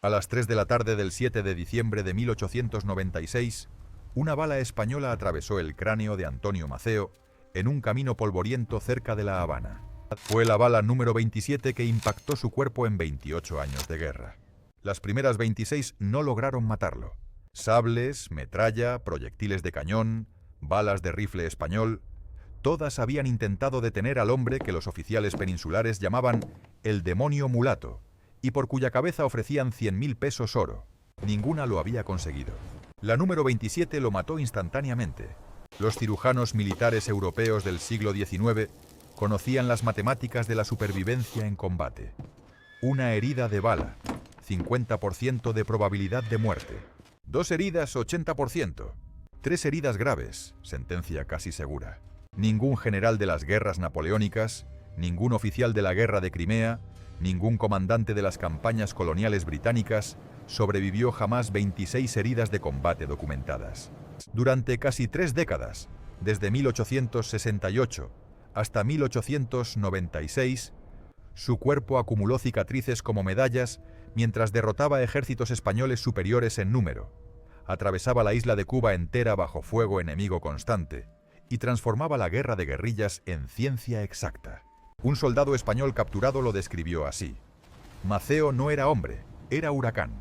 A las 3 de la tarde del 7 de diciembre de 1896, una bala española atravesó el cráneo de Antonio Maceo en un camino polvoriento cerca de La Habana. Fue la bala número 27 que impactó su cuerpo en 28 años de guerra. Las primeras 26 no lograron matarlo. Sables, metralla, proyectiles de cañón, balas de rifle español, todas habían intentado detener al hombre que los oficiales peninsulares llamaban el demonio mulato, y por cuya cabeza ofrecían 100.000 pesos oro. Ninguna lo había conseguido. La número 27 lo mató instantáneamente. Los cirujanos militares europeos del siglo XIX conocían las matemáticas de la supervivencia en combate. Una herida de bala, 50% de probabilidad de muerte. 2 heridas, 80%. 3 heridas graves, sentencia casi segura. Ningún general de las guerras napoleónicas, ningún oficial de la guerra de Crimea, ningún comandante de las campañas coloniales británicas sobrevivió jamás 26 heridas de combate documentadas. Durante casi 3 décadas, desde 1868 hasta 1896, su cuerpo acumuló cicatrices como medallas mientras derrotaba ejércitos españoles superiores en número, atravesaba la isla de Cuba entera bajo fuego enemigo constante y transformaba la guerra de guerrillas en ciencia exacta. Un soldado español capturado lo describió así: Maceo no era hombre, era huracán.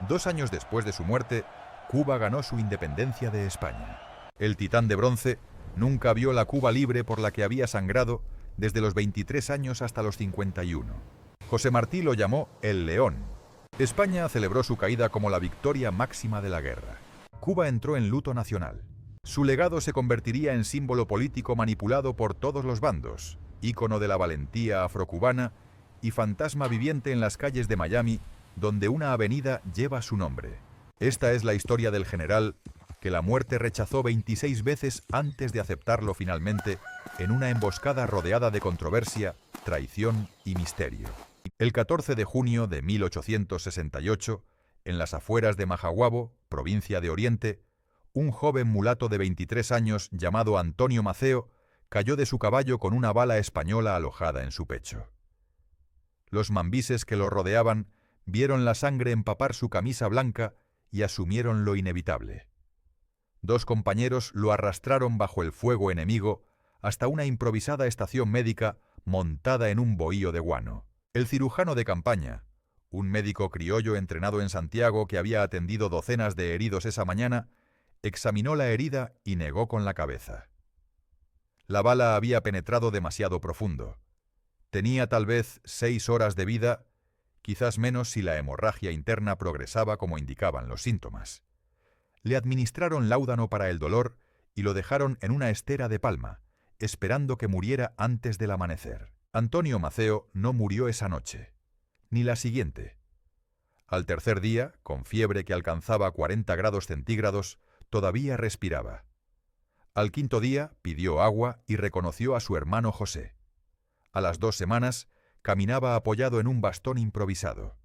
2 años después de su muerte, Cuba ganó su independencia de España. El titán de bronce nunca vio la Cuba libre por la que había sangrado desde los 23 años hasta los 51. José Martí lo llamó el León. España celebró su caída como la victoria máxima de la guerra. Cuba entró en luto nacional. Su legado se convertiría en símbolo político manipulado por todos los bandos, ícono de la valentía afrocubana y fantasma viviente en las calles de Miami, donde una avenida lleva su nombre. Esta es la historia del general que la muerte rechazó 26 veces antes de aceptarlo finalmente en una emboscada rodeada de controversia, traición y misterio. El 14 de junio de 1868, en las afueras de Majaguabo, provincia de Oriente, un joven mulato de 23 años llamado Antonio Maceo cayó de su caballo con una bala española alojada en su pecho. Los mambises que lo rodeaban vieron la sangre empapar su camisa blanca y asumieron lo inevitable. 2 compañeros lo arrastraron bajo el fuego enemigo hasta una improvisada estación médica montada en un bohío de guano. El cirujano de campaña, un médico criollo entrenado en Santiago que había atendido docenas de heridos esa mañana, examinó la herida y negó con la cabeza. La bala había penetrado demasiado profundo. Tenía tal vez 6 horas de vida, quizás menos si la hemorragia interna progresaba como indicaban los síntomas. Le administraron láudano para el dolor y lo dejaron en una estera de palma, esperando que muriera antes del amanecer. Antonio Maceo no murió esa noche, ni la siguiente. Al tercer día, con fiebre que alcanzaba 40 grados centígrados, todavía respiraba. Al quinto día pidió agua y reconoció a su hermano José. A las 2 semanas caminaba apoyado en un bastón improvisado.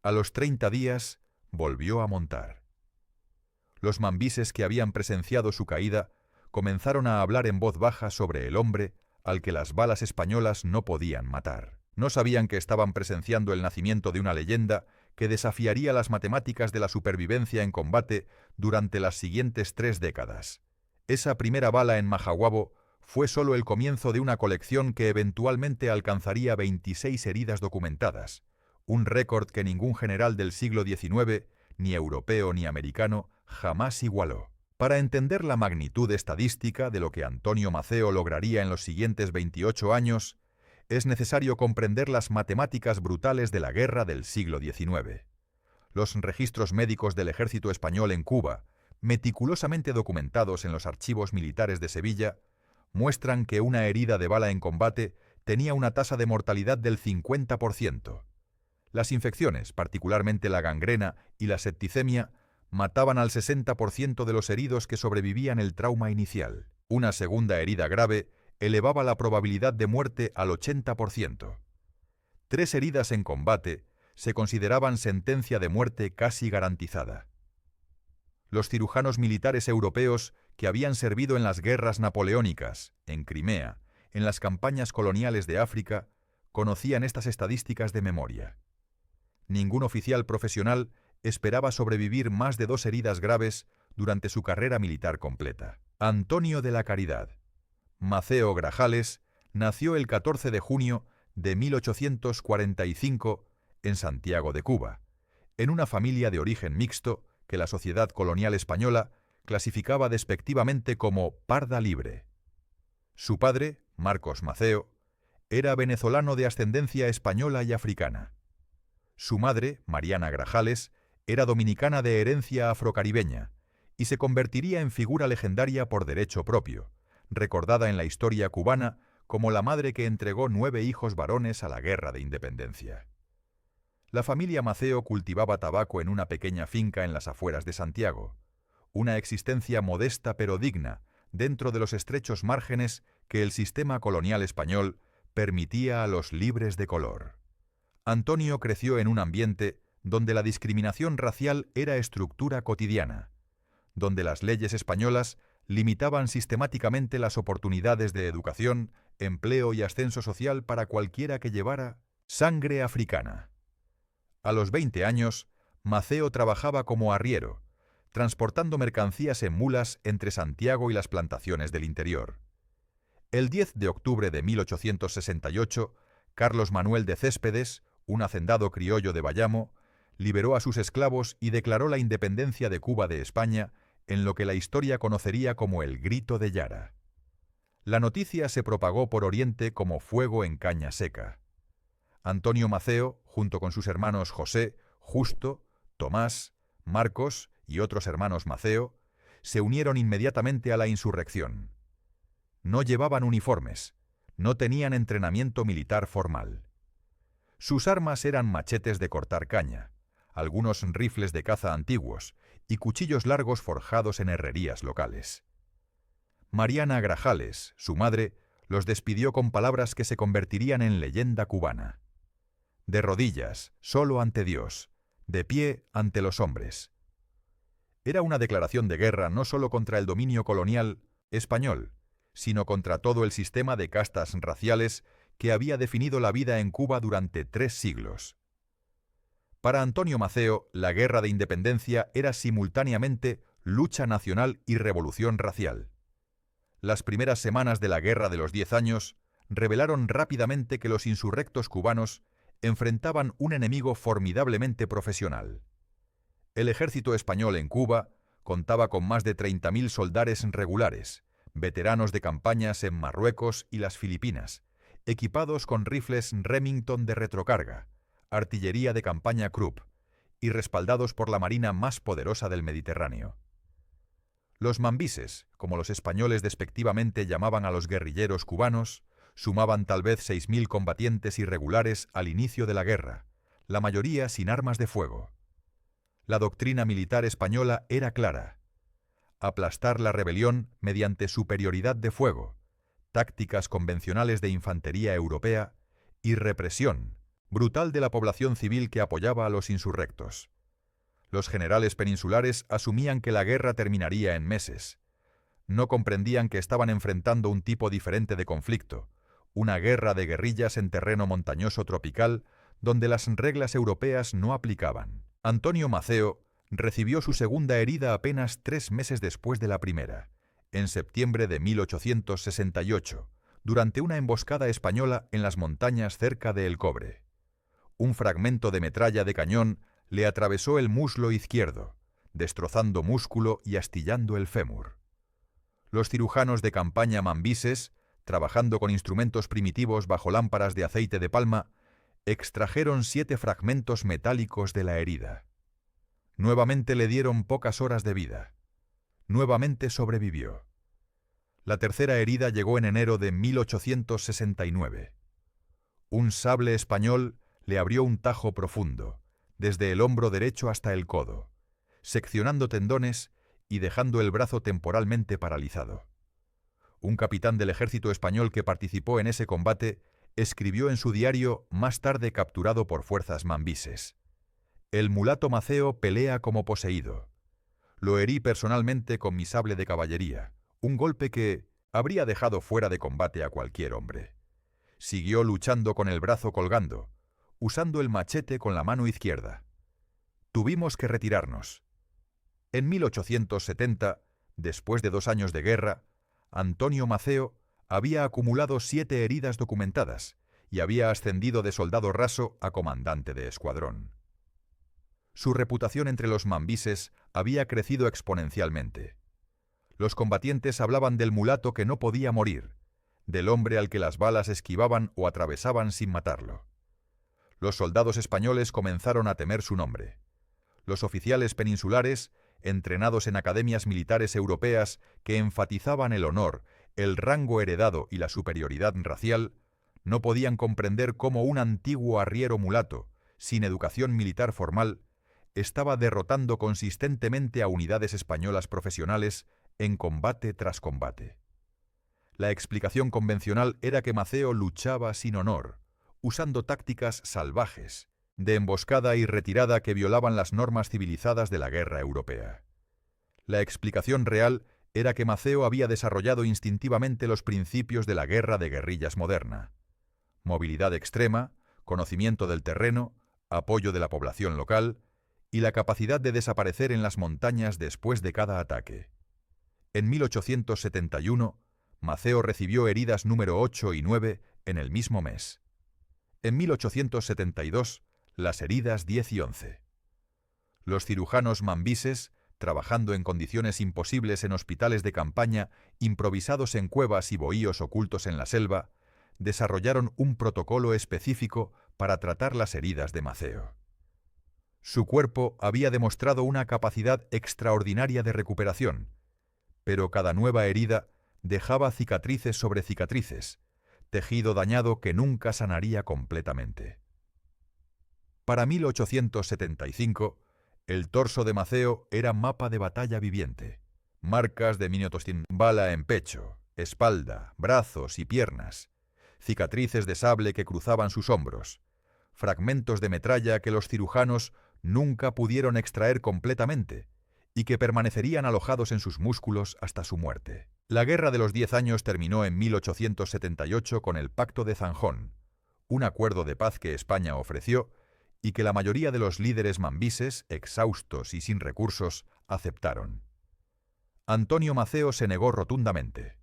A los 30 días volvió a montar. Los mambises que habían presenciado su caída comenzaron a hablar en voz baja sobre el hombre al que las balas españolas no podían matar. No sabían que estaban presenciando el nacimiento de una leyenda que desafiaría las matemáticas de la supervivencia en combate durante las siguientes 3 décadas. Esa primera bala en Majaguabo fue solo el comienzo de una colección que eventualmente alcanzaría 26 heridas documentadas, un récord que ningún general del siglo XIX, ni europeo ni americano, jamás igualó. Para entender la magnitud estadística de lo que Antonio Maceo lograría en los siguientes 28 años, es necesario comprender las matemáticas brutales de la guerra del siglo XIX. Los registros médicos del ejército español en Cuba, meticulosamente documentados en los archivos militares de Sevilla, muestran que una herida de bala en combate tenía una tasa de mortalidad del 50%. Las infecciones, particularmente la gangrena y la septicemia, mataban al 60% de los heridos que sobrevivían el trauma inicial. Una segunda herida grave elevaba la probabilidad de muerte al 80%. 3 heridas en combate se consideraban sentencia de muerte casi garantizada. Los cirujanos militares europeos que habían servido en las guerras napoleónicas, en Crimea, en las campañas coloniales de África, conocían estas estadísticas de memoria. Ningún oficial profesional esperaba sobrevivir más de 2 heridas graves durante su carrera militar completa. Antonio de la Caridad Maceo Grajales nació el 14 de junio de 1845 en Santiago de Cuba, en una familia de origen mixto que la sociedad colonial española clasificaba despectivamente como parda libre. Su padre, Marcos Maceo, era venezolano de ascendencia española y africana. Su madre, Mariana Grajales, era dominicana de herencia afrocaribeña y se convertiría en figura legendaria por derecho propio, recordada en la historia cubana como la madre que entregó 9 hijos varones a la Guerra de Independencia. La familia Maceo cultivaba tabaco en una pequeña finca en las afueras de Santiago, una existencia modesta pero digna dentro de los estrechos márgenes que el sistema colonial español permitía a los libres de color. Antonio creció en un ambiente donde la discriminación racial era estructura cotidiana, donde las leyes españolas limitaban sistemáticamente las oportunidades de educación, empleo y ascenso social para cualquiera que llevara sangre africana. A los 20 años, Maceo trabajaba como arriero, transportando mercancías en mulas entre Santiago y las plantaciones del interior. El 10 de octubre de 1868, Carlos Manuel de Céspedes, un hacendado criollo de Bayamo, liberó a sus esclavos y declaró la independencia de Cuba de España en lo que la historia conocería como el Grito de Yara. La noticia se propagó por Oriente como fuego en caña seca. Antonio Maceo, junto con sus hermanos José, Justo, Tomás, Marcos y otros hermanos Maceo, se unieron inmediatamente a la insurrección. No llevaban uniformes, no tenían entrenamiento militar formal. Sus armas eran machetes de cortar caña, algunos rifles de caza antiguos y cuchillos largos forjados en herrerías locales. Mariana Grajales, su madre, los despidió con palabras que se convertirían en leyenda cubana. De rodillas, solo ante Dios, de pie ante los hombres. Era una declaración de guerra no solo contra el dominio colonial español, sino contra todo el sistema de castas raciales que había definido la vida en Cuba durante 3 siglos. Para Antonio Maceo, la Guerra de Independencia era simultáneamente lucha nacional y revolución racial. Las primeras semanas de la Guerra de los 10 años revelaron rápidamente que los insurrectos cubanos enfrentaban un enemigo formidablemente profesional. El ejército español en Cuba contaba con más de 30.000 soldados regulares, veteranos de campañas en Marruecos y las Filipinas, equipados con rifles Remington de retrocarga, artillería de campaña Krupp y respaldados por la marina más poderosa del Mediterráneo. Los mambises, como los españoles despectivamente llamaban a los guerrilleros cubanos, sumaban tal vez 6.000 combatientes irregulares al inicio de la guerra, la mayoría sin armas de fuego. La doctrina militar española era clara: aplastar la rebelión mediante superioridad de fuego, tácticas convencionales de infantería europea y represión brutal de la población civil que apoyaba a los insurrectos. Los generales peninsulares asumían que la guerra terminaría en meses. No comprendían que estaban enfrentando un tipo diferente de conflicto, una guerra de guerrillas en terreno montañoso tropical donde las reglas europeas no aplicaban. Antonio Maceo recibió su segunda herida apenas 3 meses después de la primera, en septiembre de 1868, durante una emboscada española en las montañas cerca de El Cobre. Un fragmento de metralla de cañón le atravesó el muslo izquierdo, destrozando músculo y astillando el fémur. Los cirujanos de campaña mambises, trabajando con instrumentos primitivos bajo lámparas de aceite de palma, extrajeron 7 fragmentos metálicos de la herida. Nuevamente le dieron pocas horas de vida. Nuevamente sobrevivió. La tercera herida llegó en enero de 1869. Un sable español le abrió un tajo profundo, desde el hombro derecho hasta el codo, seccionando tendones y dejando el brazo temporalmente paralizado. Un capitán del ejército español que participó en ese combate escribió en su diario, más tarde capturado por fuerzas mambises: «El mulato Maceo pelea como poseído. Lo herí personalmente con mi sable de caballería, un golpe que habría dejado fuera de combate a cualquier hombre. Siguió luchando con el brazo colgando, usando el machete con la mano izquierda. Tuvimos que retirarnos. En 1870, después de 2 años de guerra, Antonio Maceo había acumulado 7 heridas documentadas y había ascendido de soldado raso a comandante de escuadrón. Su reputación entre los mambises había crecido exponencialmente. Los combatientes hablaban del mulato que no podía morir, del hombre al que las balas esquivaban o atravesaban sin matarlo. Los soldados españoles comenzaron a temer su nombre. Los oficiales peninsulares, entrenados en academias militares europeas que enfatizaban el honor, el rango heredado y la superioridad racial, no podían comprender cómo un antiguo arriero mulato, sin educación militar formal, estaba derrotando consistentemente a unidades españolas profesionales en combate tras combate. La explicación convencional era que Maceo luchaba sin honor, usando tácticas salvajes, de emboscada y retirada que violaban las normas civilizadas de la guerra europea. La explicación real era que Maceo había desarrollado instintivamente los principios de la guerra de guerrillas moderna: movilidad extrema, conocimiento del terreno, apoyo de la población local y la capacidad de desaparecer en las montañas después de cada ataque. En 1871, Maceo recibió heridas número 8 y 9 en el mismo mes. En 1872, las heridas 10 y 11. Los cirujanos mambises, trabajando en condiciones imposibles en hospitales de campaña improvisados en cuevas y bohíos ocultos en la selva, desarrollaron un protocolo específico para tratar las heridas de Maceo. Su cuerpo había demostrado una capacidad extraordinaria de recuperación, pero cada nueva herida dejaba cicatrices sobre cicatrices, tejido dañado que nunca sanaría completamente. Para 1875, el torso de Maceo era mapa de batalla viviente. Marcas de minotostin, bala en pecho, espalda, brazos y piernas, cicatrices de sable que cruzaban sus hombros, fragmentos de metralla que los cirujanos nunca pudieron extraer completamente y que permanecerían alojados en sus músculos hasta su muerte. La Guerra de los 10 años terminó en 1878 con el Pacto de Zanjón, un acuerdo de paz que España ofreció y que la mayoría de los líderes mambises, exhaustos y sin recursos, aceptaron. Antonio Maceo se negó rotundamente.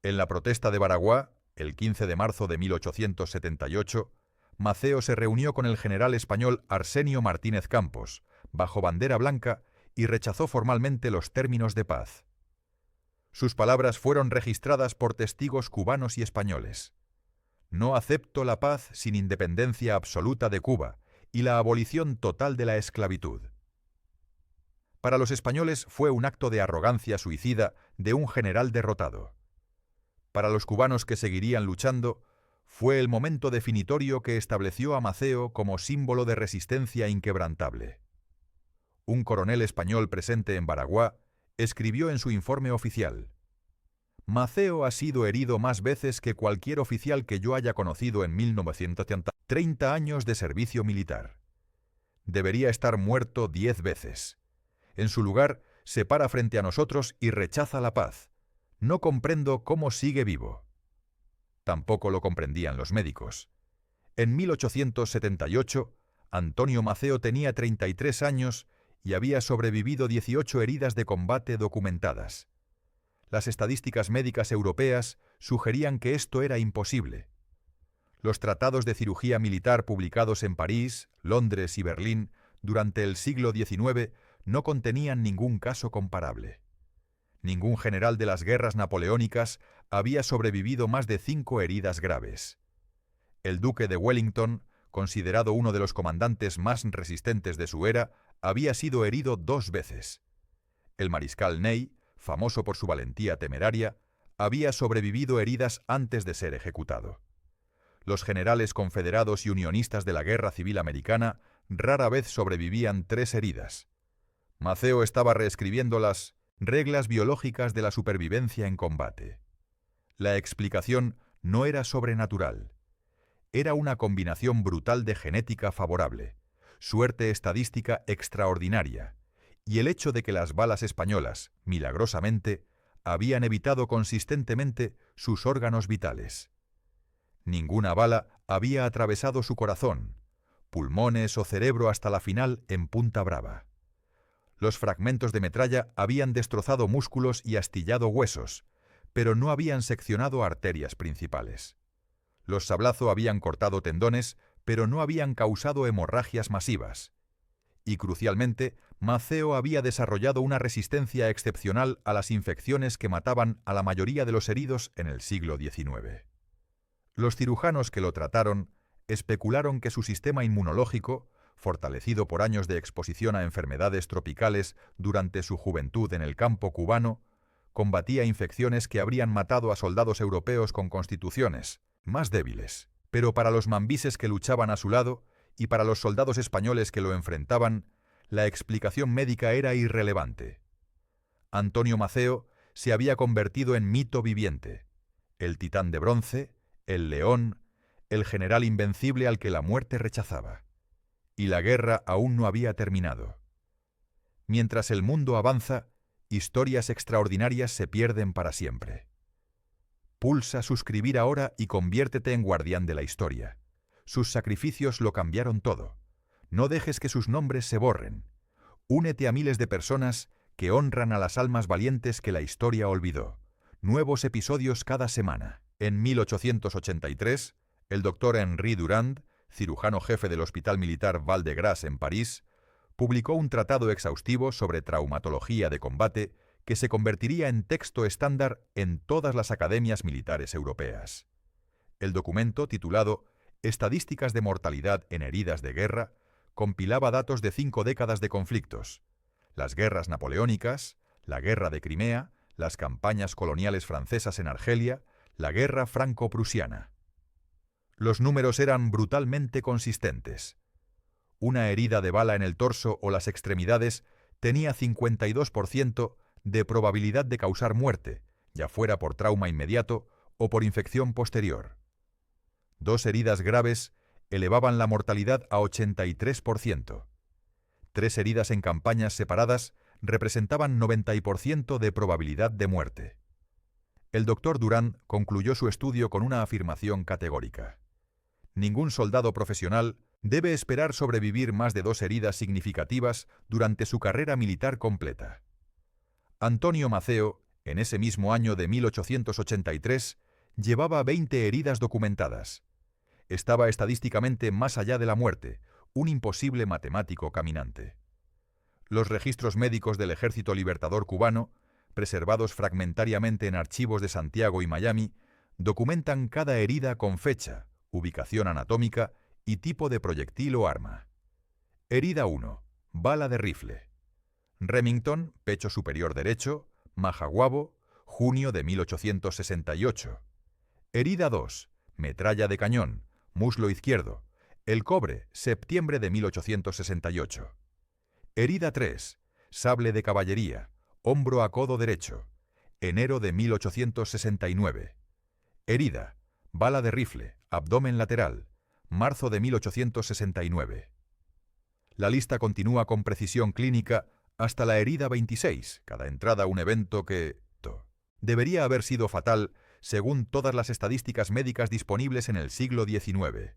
En la protesta de Baraguá, el 15 de marzo de 1878, Maceo se reunió con el general español Arsenio Martínez Campos, bajo bandera blanca, y rechazó formalmente los términos de paz. Sus palabras fueron registradas por testigos cubanos y españoles. No acepto la paz sin independencia absoluta de Cuba y la abolición total de la esclavitud. Para los españoles fue un acto de arrogancia suicida de un general derrotado. Para los cubanos que seguirían luchando, fue el momento definitorio que estableció a Maceo como símbolo de resistencia inquebrantable. Un coronel español presente en Baraguá escribió en su informe oficial: Maceo ha sido herido más veces que cualquier oficial que yo haya conocido en 1930, 30 años de servicio militar. Debería estar muerto 10 veces. En su lugar, se para frente a nosotros y rechaza la paz. No comprendo cómo sigue vivo. Tampoco lo comprendían los médicos. En 1878, Antonio Maceo tenía 33 años y había sobrevivido 18 heridas de combate documentadas. Las estadísticas médicas europeas sugerían que esto era imposible. Los tratados de cirugía militar publicados en París, Londres y Berlín durante el siglo XIX no contenían ningún caso comparable. Ningún general de las guerras napoleónicas había sobrevivido más de 5 heridas graves. El duque de Wellington, considerado uno de los comandantes más resistentes de su era, había sido herido 2 veces. El mariscal Ney, famoso por su valentía temeraria, había sobrevivido heridas antes de ser ejecutado. Los generales confederados y unionistas de la Guerra Civil Americana rara vez sobrevivían 3 heridas. Maceo estaba reescribiendo las reglas biológicas de la supervivencia en combate. La explicación no era sobrenatural. Era una combinación brutal de genética favorable, suerte estadística extraordinaria, y el hecho de que las balas españolas, milagrosamente, habían evitado consistentemente sus órganos vitales. Ninguna bala había atravesado su corazón, pulmones o cerebro hasta la final en Punta Brava. Los fragmentos de metralla habían destrozado músculos y astillado huesos, pero no habían seccionado arterias principales. Los sablazos habían cortado tendones, pero no habían causado hemorragias masivas. Y crucialmente, Maceo había desarrollado una resistencia excepcional a las infecciones que mataban a la mayoría de los heridos en el siglo XIX. Los cirujanos que lo trataron especularon que su sistema inmunológico, fortalecido por años de exposición a enfermedades tropicales durante su juventud en el campo cubano, combatía infecciones que habrían matado a soldados europeos con constituciones más débiles. Pero para los mambises que luchaban a su lado y para los soldados españoles que lo enfrentaban, la explicación médica era irrelevante. Antonio Maceo se había convertido en mito viviente, el titán de bronce, el león, el general invencible al que la muerte rechazaba. Y la guerra aún no había terminado. Mientras el mundo avanza, historias extraordinarias se pierden para siempre. Pulsa suscribir ahora y conviértete en guardián de la historia. Sus sacrificios lo cambiaron todo. No dejes que sus nombres se borren. Únete a miles de personas que honran a las almas valientes que la historia olvidó. Nuevos episodios cada semana. En 1883, el doctor Henri Durand, cirujano jefe del Hospital Militar Val-de-Grâce en París, publicó un tratado exhaustivo sobre traumatología de combate que se convertiría en texto estándar en todas las academias militares europeas. El documento, titulado Estadísticas de mortalidad en heridas de guerra, compilaba datos de 5 décadas de conflictos: las guerras napoleónicas, la guerra de Crimea, las campañas coloniales francesas en Argelia, la guerra franco-prusiana. Los números eran brutalmente consistentes. Una herida de bala en el torso o las extremidades tenía 52% de probabilidad de causar muerte, ya fuera por trauma inmediato o por infección posterior. 2 heridas graves elevaban la mortalidad a 83%. 3 heridas en campañas separadas representaban 90% de probabilidad de muerte. El doctor Durand concluyó su estudio con una afirmación categórica: ningún soldado profesional debe esperar sobrevivir más de 2 heridas significativas durante su carrera militar completa. Antonio Maceo, en ese mismo año de 1883, llevaba 20 heridas documentadas. Estaba estadísticamente más allá de la muerte, un imposible matemático caminante. Los registros médicos del Ejército Libertador cubano, preservados fragmentariamente en archivos de Santiago y Miami, documentan cada herida con fecha, ubicación anatómica y tipo de proyectil o arma. Herida 1. Bala de rifle. Remington, pecho superior derecho, Majaguabo, junio de 1868. Herida 2. Metralla de cañón, muslo izquierdo, El Cobre, septiembre de 1868. Herida 3. Sable de caballería, hombro a codo derecho, enero de 1869. Herida. Bala de rifle, abdomen lateral, marzo de 1869. La lista continúa con precisión clínica hasta la herida 26, cada entrada un evento que debería haber sido fatal según todas las estadísticas médicas disponibles en el siglo XIX.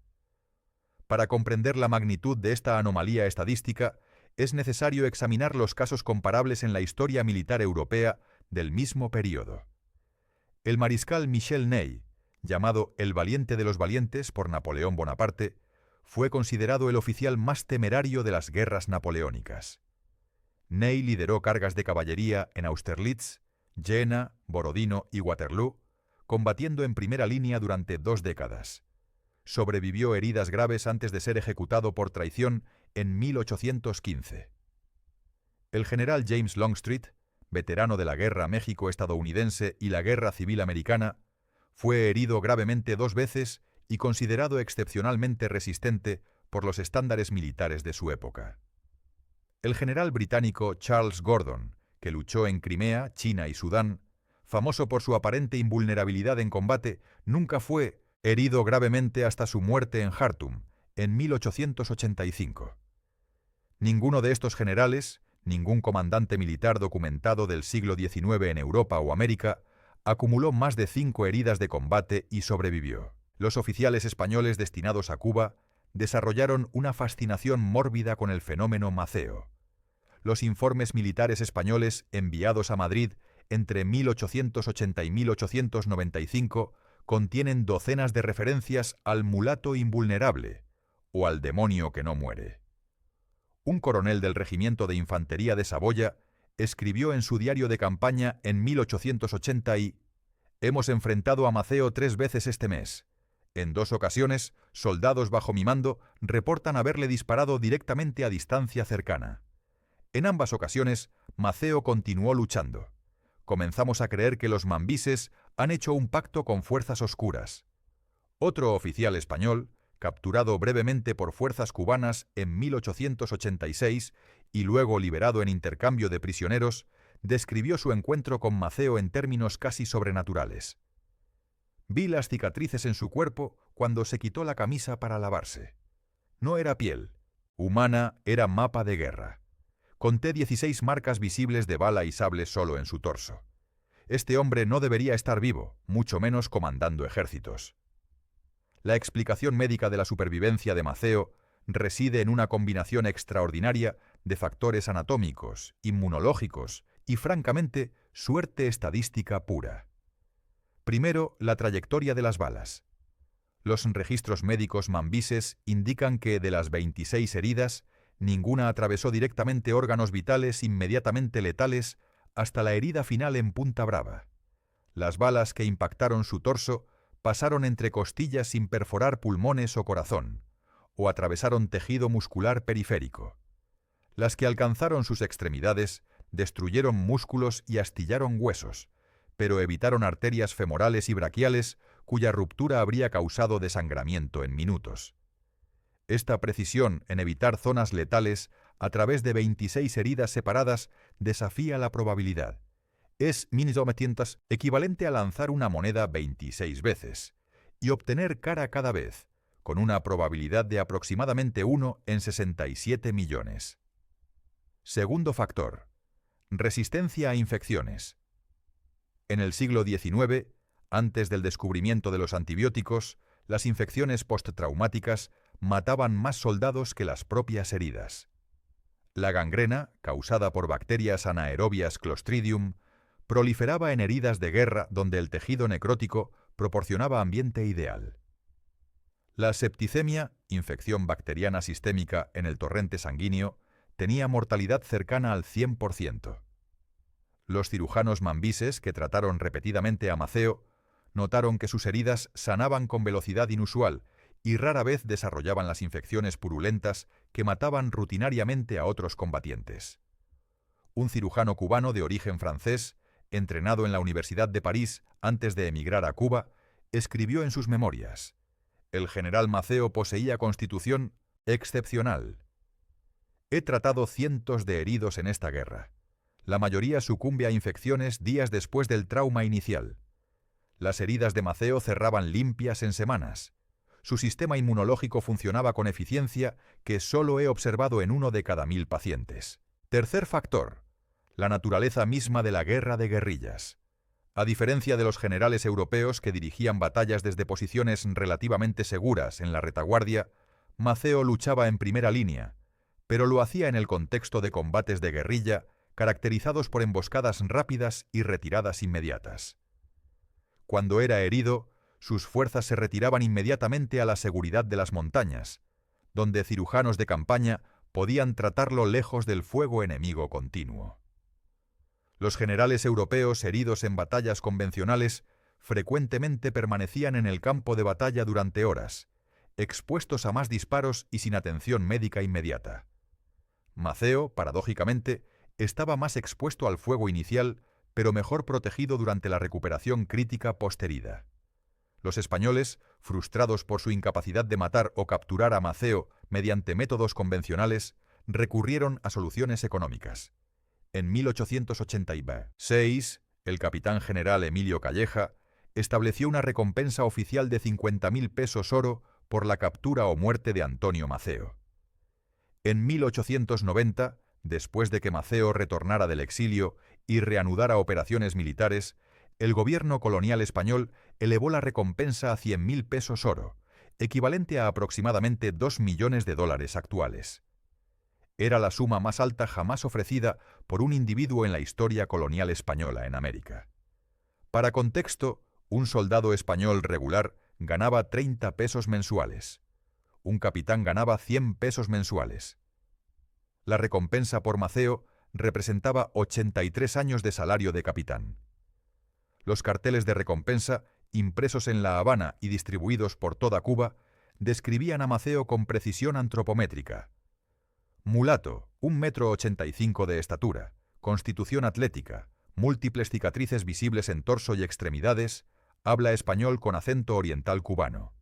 Para comprender la magnitud de esta anomalía estadística, es necesario examinar los casos comparables en la historia militar europea del mismo período. El mariscal Michel Ney, llamado el valiente de los valientes por Napoleón Bonaparte, fue considerado el oficial más temerario de las guerras napoleónicas. Ney lideró cargas de caballería en Austerlitz, Jena, Borodino y Waterloo, combatiendo en primera línea durante 2 décadas. Sobrevivió heridas graves antes de ser ejecutado por traición en 1815. El general James Longstreet, veterano de la Guerra México-estadounidense y la Guerra Civil Americana, fue herido gravemente 2 veces y considerado excepcionalmente resistente por los estándares militares de su época. El general británico Charles Gordon, que luchó en Crimea, China y Sudán, famoso por su aparente invulnerabilidad en combate, nunca fue herido gravemente hasta su muerte en Jartum, en 1885. Ninguno de estos generales, ningún comandante militar documentado del siglo XIX en Europa o América, acumuló más de 5 heridas de combate y sobrevivió. Los oficiales españoles destinados a Cuba desarrollaron una fascinación mórbida con el fenómeno Maceo. Los informes militares españoles enviados a Madrid entre 1880 y 1895 contienen docenas de referencias al mulato invulnerable o al demonio que no muere. Un coronel del regimiento de infantería de Saboya escribió en su diario de campaña en 1880 «Hemos enfrentado a Maceo 3 veces este mes. En 2 ocasiones, soldados bajo mi mando reportan haberle disparado directamente a distancia cercana. En ambas ocasiones, Maceo continuó luchando. Comenzamos a creer que los mambises han hecho un pacto con fuerzas oscuras». Otro oficial español, capturado brevemente por fuerzas cubanas en 1886 y luego liberado en intercambio de prisioneros, describió su encuentro con Maceo en términos casi sobrenaturales. «Vi las cicatrices en su cuerpo cuando se quitó la camisa para lavarse. No era piel humana, era mapa de guerra. Conté 16 marcas visibles de bala y sable solo en su torso. Este hombre no debería estar vivo, mucho menos comandando ejércitos». La explicación médica de la supervivencia de Maceo reside en una combinación extraordinaria de factores anatómicos, inmunológicos y, francamente, suerte estadística pura. Primero, la trayectoria de las balas. Los registros médicos mambises indican que de las 26 heridas, ninguna atravesó directamente órganos vitales inmediatamente letales hasta la herida final en Punta Brava. Las balas que impactaron su torso pasaron entre costillas sin perforar pulmones o corazón, o atravesaron tejido muscular periférico. Las que alcanzaron sus extremidades destruyeron músculos y astillaron huesos, pero evitaron arterias femorales y braquiales cuya ruptura habría causado desangramiento en minutos. Esta precisión en evitar zonas letales a través de 26 heridas separadas desafía la probabilidad. Es equivalente a lanzar una moneda 26 veces y obtener cara cada vez, con una probabilidad de aproximadamente 1 en 67 millones. Segundo factor: resistencia a infecciones. En el siglo XIX, antes del descubrimiento de los antibióticos, las infecciones posttraumáticas mataban más soldados que las propias heridas. La gangrena, causada por bacterias anaerobias Clostridium, proliferaba en heridas de guerra donde el tejido necrótico proporcionaba ambiente ideal. La septicemia, infección bacteriana sistémica en el torrente sanguíneo, tenía mortalidad cercana al 100%. Los cirujanos mambises que trataron repetidamente a Maceo notaron que sus heridas sanaban con velocidad inusual y rara vez desarrollaban las infecciones purulentas que mataban rutinariamente a otros combatientes. Un cirujano cubano de origen francés, entrenado en la Universidad de París antes de emigrar a Cuba, escribió en sus memorias: «El general Maceo poseía constitución excepcional. He tratado cientos de heridos en esta guerra. La mayoría sucumbe a infecciones días después del trauma inicial. Las heridas de Maceo cerraban limpias en semanas. Su sistema inmunológico funcionaba con eficiencia que solo he observado en 1 de cada 1000 pacientes». Tercer factor: la naturaleza misma de la guerra de guerrillas. A diferencia de los generales europeos que dirigían batallas desde posiciones relativamente seguras en la retaguardia, Maceo luchaba en primera línea, pero lo hacía en el contexto de combates de guerrilla caracterizados por emboscadas rápidas y retiradas inmediatas. Cuando era herido, sus fuerzas se retiraban inmediatamente a la seguridad de las montañas, donde cirujanos de campaña podían tratarlo lejos del fuego enemigo continuo. Los generales europeos heridos en batallas convencionales frecuentemente permanecían en el campo de batalla durante horas, expuestos a más disparos y sin atención médica inmediata. Maceo, paradójicamente, estaba más expuesto al fuego inicial, pero mejor protegido durante la recuperación crítica posterior. Los españoles, frustrados por su incapacidad de matar o capturar a Maceo mediante métodos convencionales, recurrieron a soluciones económicas. En 1886, el capitán general Emilio Calleja estableció una recompensa oficial de 50.000 pesos oro por la captura o muerte de Antonio Maceo. En 1890, después de que Maceo retornara del exilio y reanudara operaciones militares, el gobierno colonial español elevó la recompensa a 100.000 pesos oro, equivalente a aproximadamente 2 millones de dólares actuales. Era la suma más alta jamás ofrecida por un individuo en la historia colonial española en América. Para contexto, un soldado español regular ganaba 30 pesos mensuales. Un capitán ganaba 100 pesos mensuales. La recompensa por Maceo representaba 83 años de salario de capitán. Los carteles de recompensa, impresos en La Habana y distribuidos por toda Cuba, describían a Maceo con precisión antropométrica. Mulato, 1,85 m de estatura, constitución atlética, múltiples cicatrices visibles en torso y extremidades, habla español con acento oriental cubano.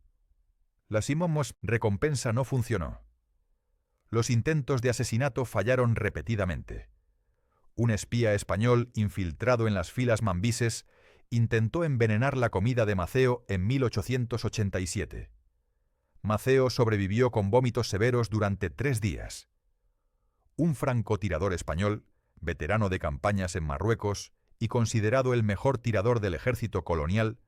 La Simons recompensa no funcionó. Los intentos de asesinato fallaron repetidamente. Un espía español infiltrado en las filas mambises intentó envenenar la comida de Maceo en 1887. Maceo sobrevivió con vómitos severos durante 3 días. Un francotirador español, veterano de campañas en Marruecos y considerado el mejor tirador del ejército colonial,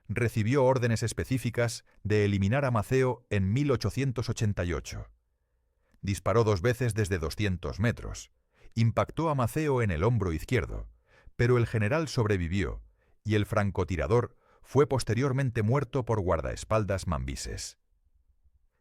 recibió órdenes específicas de eliminar a Maceo en 1888. Disparó 2 veces desde 200 metros. Impactó a Maceo en el hombro izquierdo, pero el general sobrevivió y el francotirador fue posteriormente muerto por guardaespaldas mambises.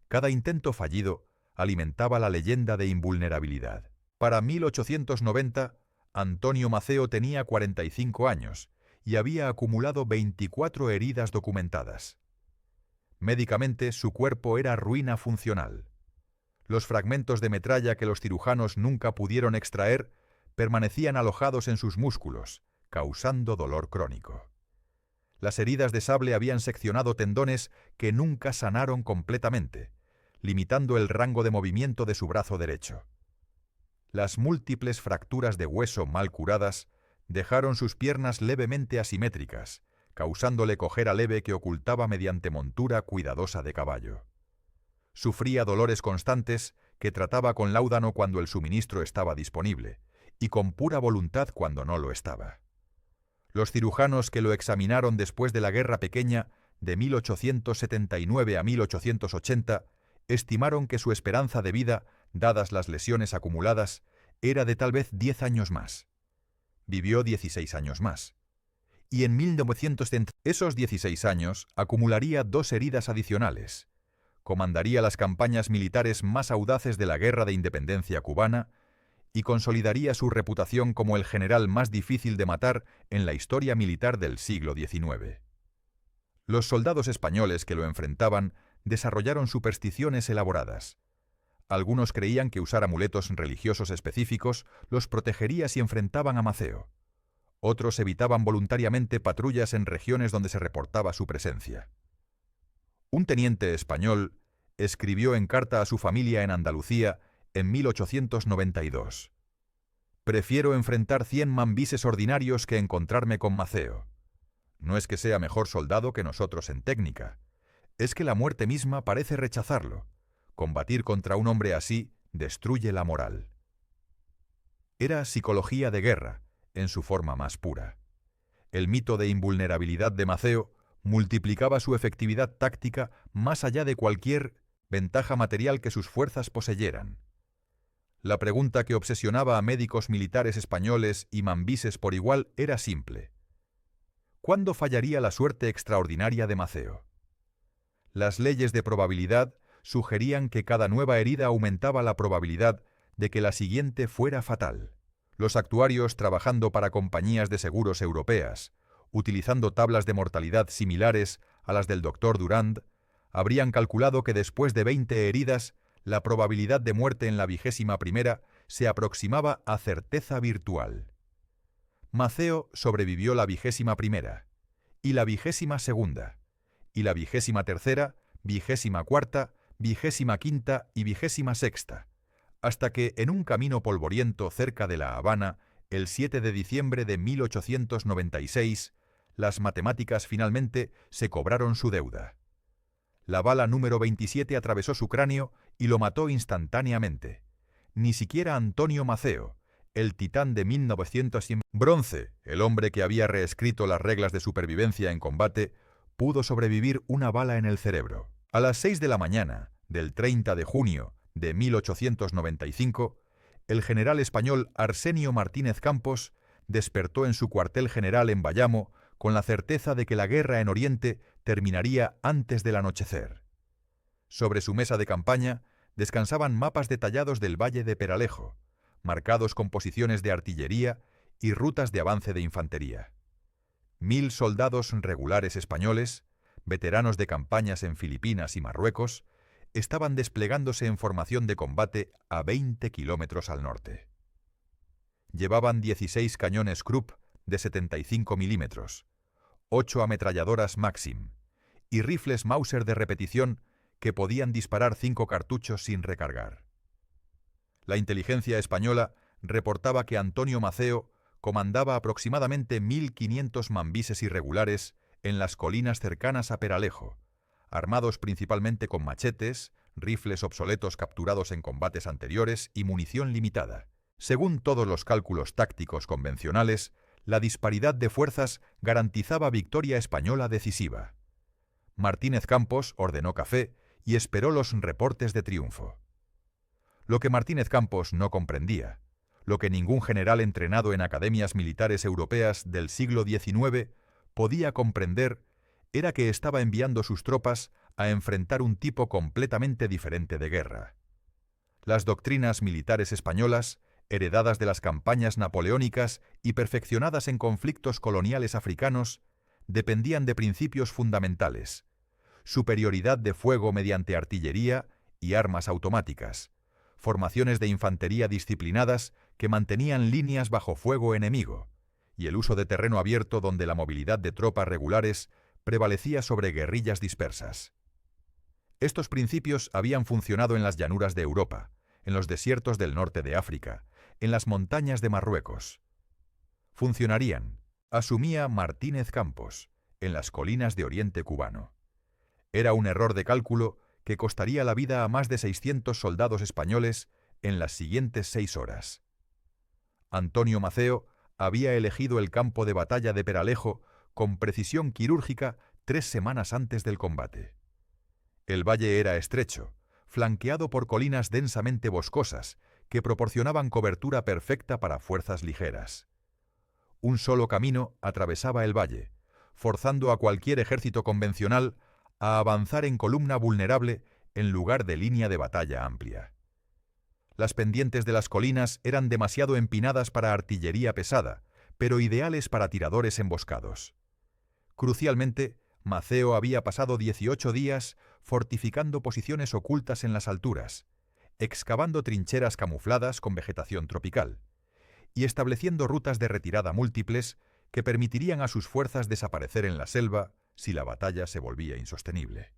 Cada intento fallido alimentaba la leyenda de invulnerabilidad. Para 1890, Antonio Maceo tenía 45 años y había acumulado 24 heridas documentadas. Médicamente, su cuerpo era ruina funcional. Los fragmentos de metralla que los cirujanos nunca pudieron extraer permanecían alojados en sus músculos, causando dolor crónico. Las heridas de sable habían seccionado tendones que nunca sanaron completamente, limitando el rango de movimiento de su brazo derecho. Las múltiples fracturas de hueso mal curadas dejaron sus piernas levemente asimétricas, causándole cojera leve que ocultaba mediante montura cuidadosa de caballo. Sufría dolores constantes que trataba con láudano cuando el suministro estaba disponible, y con pura voluntad cuando no lo estaba. Los cirujanos que lo examinaron después de la Guerra Pequeña, de 1879 a 1880, estimaron que su esperanza de vida, dadas las lesiones acumuladas, era de tal vez 10 años más. Vivió 16 años más. Y en 1930, esos 16 años, acumularía 2 heridas adicionales. Comandaría las campañas militares más audaces de la Guerra de Independencia cubana y consolidaría su reputación como el general más difícil de matar en la historia militar del siglo XIX. Los soldados españoles que lo enfrentaban desarrollaron supersticiones elaboradas. Algunos creían que usar amuletos religiosos específicos los protegería si enfrentaban a Maceo. Otros evitaban voluntariamente patrullas en regiones donde se reportaba su presencia. Un teniente español escribió en carta a su familia en Andalucía en 1892: «Prefiero enfrentar 100 mambises ordinarios que encontrarme con Maceo. No es que sea mejor soldado que nosotros en técnica, es que la muerte misma parece rechazarlo. Combatir contra un hombre así destruye la moral». Era psicología de guerra, en su forma más pura. El mito de invulnerabilidad de Maceo multiplicaba su efectividad táctica más allá de cualquier ventaja material que sus fuerzas poseyeran. La pregunta que obsesionaba a médicos militares españoles y mambises por igual era simple: ¿cuándo fallaría la suerte extraordinaria de Maceo? Las leyes de probabilidad sugerían que cada nueva herida aumentaba la probabilidad de que la siguiente fuera fatal. Los actuarios, trabajando para compañías de seguros europeas, utilizando tablas de mortalidad similares a las del Dr. Durand, habrían calculado que después de 20 heridas, la probabilidad de muerte en la 21ª se aproximaba a certeza virtual. Maceo sobrevivió la 21ª, y la 22ª, y la 23ª, 24ª, 25ª y 26ª, hasta que en un camino polvoriento cerca de La Habana, el 7 de diciembre de 1896, las matemáticas finalmente se cobraron su deuda. La bala número 27 atravesó su cráneo y lo mató instantáneamente. Ni siquiera Antonio Maceo, el titán de 1900 Bronce, el hombre que había reescrito las reglas de supervivencia en combate, pudo sobrevivir una bala en el cerebro. A las 6 de la mañana del 30 de junio de 1895, el general español Arsenio Martínez Campos despertó en su cuartel general en Bayamo con la certeza de que la guerra en Oriente terminaría antes del anochecer. Sobre su mesa de campaña descansaban mapas detallados del Valle de Peralejo, marcados con posiciones de artillería y rutas de avance de infantería. 1000 soldados regulares españoles, veteranos de campañas en Filipinas y Marruecos, estaban desplegándose en formación de combate a 20 kilómetros al norte. Llevaban 16 cañones Krupp de 75 milímetros, 8 ametralladoras Maxim y rifles Mauser de repetición que podían disparar 5 cartuchos sin recargar. La inteligencia española reportaba que Antonio Maceo comandaba aproximadamente 1500 mambises irregulares en las colinas cercanas a Peralejo, armados principalmente con machetes, rifles obsoletos capturados en combates anteriores y munición limitada. Según todos los cálculos tácticos convencionales, la disparidad de fuerzas garantizaba victoria española decisiva. Martínez Campos ordenó café y esperó los reportes de triunfo. Lo que Martínez Campos no comprendía, lo que ningún general entrenado en academias militares europeas del siglo XIX podía comprender, era que estaba enviando sus tropas a enfrentar un tipo completamente diferente de guerra. Las doctrinas militares españolas, heredadas de las campañas napoleónicas y perfeccionadas en conflictos coloniales africanos, dependían de principios fundamentales: superioridad de fuego mediante artillería y armas automáticas, formaciones de infantería disciplinadas que mantenían líneas bajo fuego enemigo, y el uso de terreno abierto donde la movilidad de tropas regulares prevalecía sobre guerrillas dispersas. Estos principios habían funcionado en las llanuras de Europa, en los desiertos del norte de África, en las montañas de Marruecos. Funcionarían, asumía Martínez Campos, en las colinas de Oriente cubano. Era un error de cálculo que costaría la vida a más de 600 soldados españoles en las siguientes 6 horas. Antonio Maceo había elegido el campo de batalla de Peralejo con precisión quirúrgica 3 semanas antes del combate. El valle era estrecho, flanqueado por colinas densamente boscosas que proporcionaban cobertura perfecta para fuerzas ligeras. Un solo camino atravesaba el valle, forzando a cualquier ejército convencional a avanzar en columna vulnerable en lugar de línea de batalla amplia. Las pendientes de las colinas eran demasiado empinadas para artillería pesada, pero ideales para tiradores emboscados. Crucialmente, Maceo había pasado 18 días fortificando posiciones ocultas en las alturas, excavando trincheras camufladas con vegetación tropical y estableciendo rutas de retirada múltiples que permitirían a sus fuerzas desaparecer en la selva si la batalla se volvía insostenible.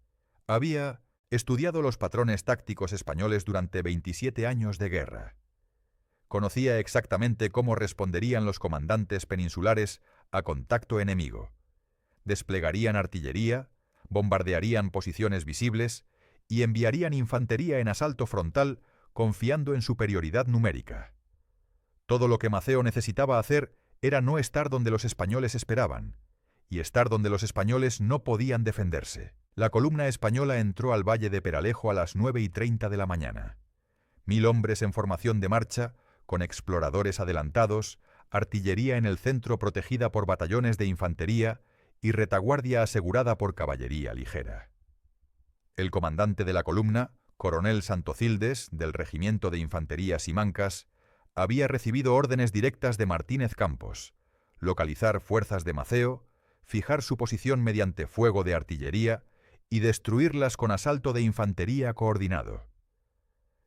Había estudiado los patrones tácticos españoles durante 27 años de guerra. Conocía exactamente cómo responderían los comandantes peninsulares a contacto enemigo. Desplegarían artillería, bombardearían posiciones visibles y enviarían infantería en asalto frontal confiando en superioridad numérica. Todo lo que Maceo necesitaba hacer era no estar donde los españoles esperaban, y estar donde los españoles no podían defenderse. La columna española entró al Valle de Peralejo a las 9:30 de la mañana. 1000 hombres en formación de marcha, con exploradores adelantados, artillería en el centro protegida por batallones de infantería y retaguardia asegurada por caballería ligera. El comandante de la columna, coronel Santocildes, del Regimiento de Infantería Simancas, había recibido órdenes directas de Martínez Campos: localizar fuerzas de Maceo, fijar su posición mediante fuego de artillería y destruirlas con asalto de infantería coordinado.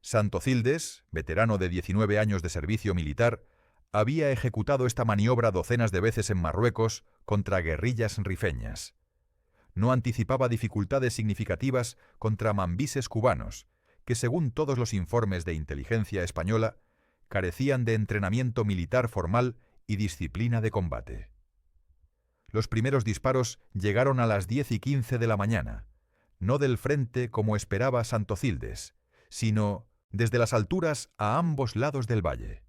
Santocildes, veterano de 19 años de servicio militar, había ejecutado esta maniobra docenas de veces en Marruecos contra guerrillas rifeñas. No anticipaba dificultades significativas contra mambises cubanos, que según todos los informes de inteligencia española, carecían de entrenamiento militar formal y disciplina de combate. Los primeros disparos llegaron a las 10:15 de la mañana, no del frente como esperaba Santocildes, sino desde las alturas a ambos lados del valle.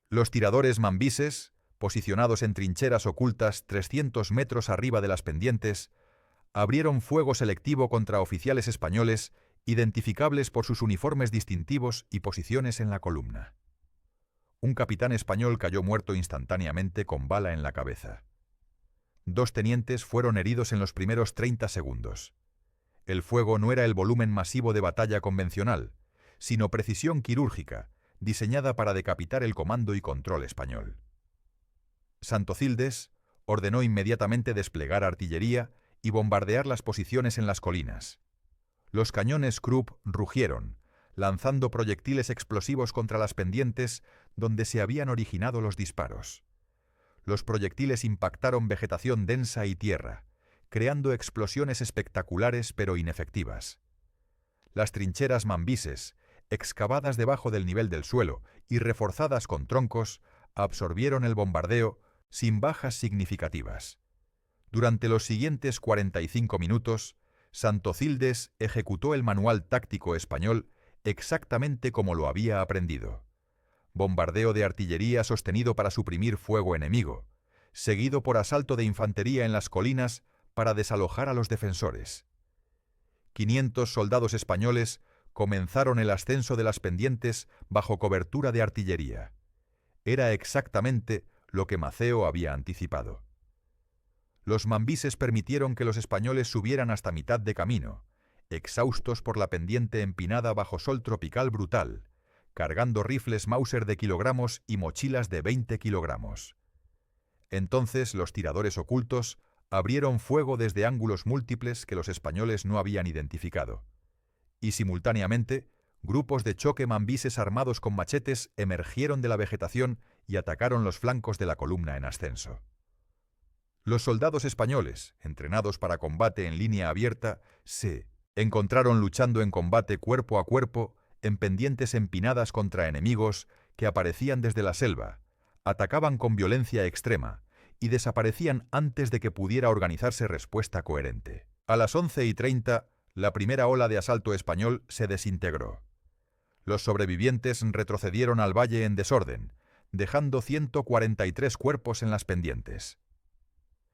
Los tiradores mambises, posicionados en trincheras ocultas 300 metros arriba de las pendientes, abrieron fuego selectivo contra oficiales españoles identificables por sus uniformes distintivos y posiciones en la columna. Un capitán español cayó muerto instantáneamente con bala en la cabeza. 2 tenientes fueron heridos en los primeros 30 segundos. El fuego no era el volumen masivo de batalla convencional, sino precisión quirúrgica, diseñada para decapitar el comando y control español. Santocildes ordenó inmediatamente desplegar artillería y bombardear las posiciones en las colinas. Los cañones Krupp rugieron, lanzando proyectiles explosivos contra las pendientes donde se habían originado los disparos. Los proyectiles impactaron vegetación densa y tierra, creando explosiones espectaculares pero inefectivas. Las trincheras mambises, excavadas debajo del nivel del suelo y reforzadas con troncos, absorbieron el bombardeo sin bajas significativas. Durante los siguientes 45 minutos, Santocildes ejecutó el manual táctico español exactamente como lo había aprendido. Bombardeo de artillería sostenido para suprimir fuego enemigo, seguido por asalto de infantería en las colinas para desalojar a los defensores. 500 soldados españoles comenzaron el ascenso de las pendientes bajo cobertura de artillería. Era exactamente lo que Maceo había anticipado. Los mambises permitieron que los españoles subieran hasta mitad de camino, exhaustos por la pendiente empinada bajo sol tropical brutal, cargando rifles Mauser de kilogramos y mochilas de 20 kilogramos. Entonces los tiradores ocultos abrieron fuego desde ángulos múltiples que los españoles no habían identificado. Y simultáneamente, grupos de choque mambises armados con machetes emergieron de la vegetación y atacaron los flancos de la columna en ascenso. Los soldados españoles, entrenados para combate en línea abierta, se encontraron luchando en combate cuerpo a cuerpo en pendientes empinadas contra enemigos que aparecían desde la selva, atacaban con violencia extrema y desaparecían antes de que pudiera organizarse respuesta coherente. A las 11:30, la primera ola de asalto español se desintegró. Los sobrevivientes retrocedieron al valle en desorden, dejando 143 cuerpos en las pendientes.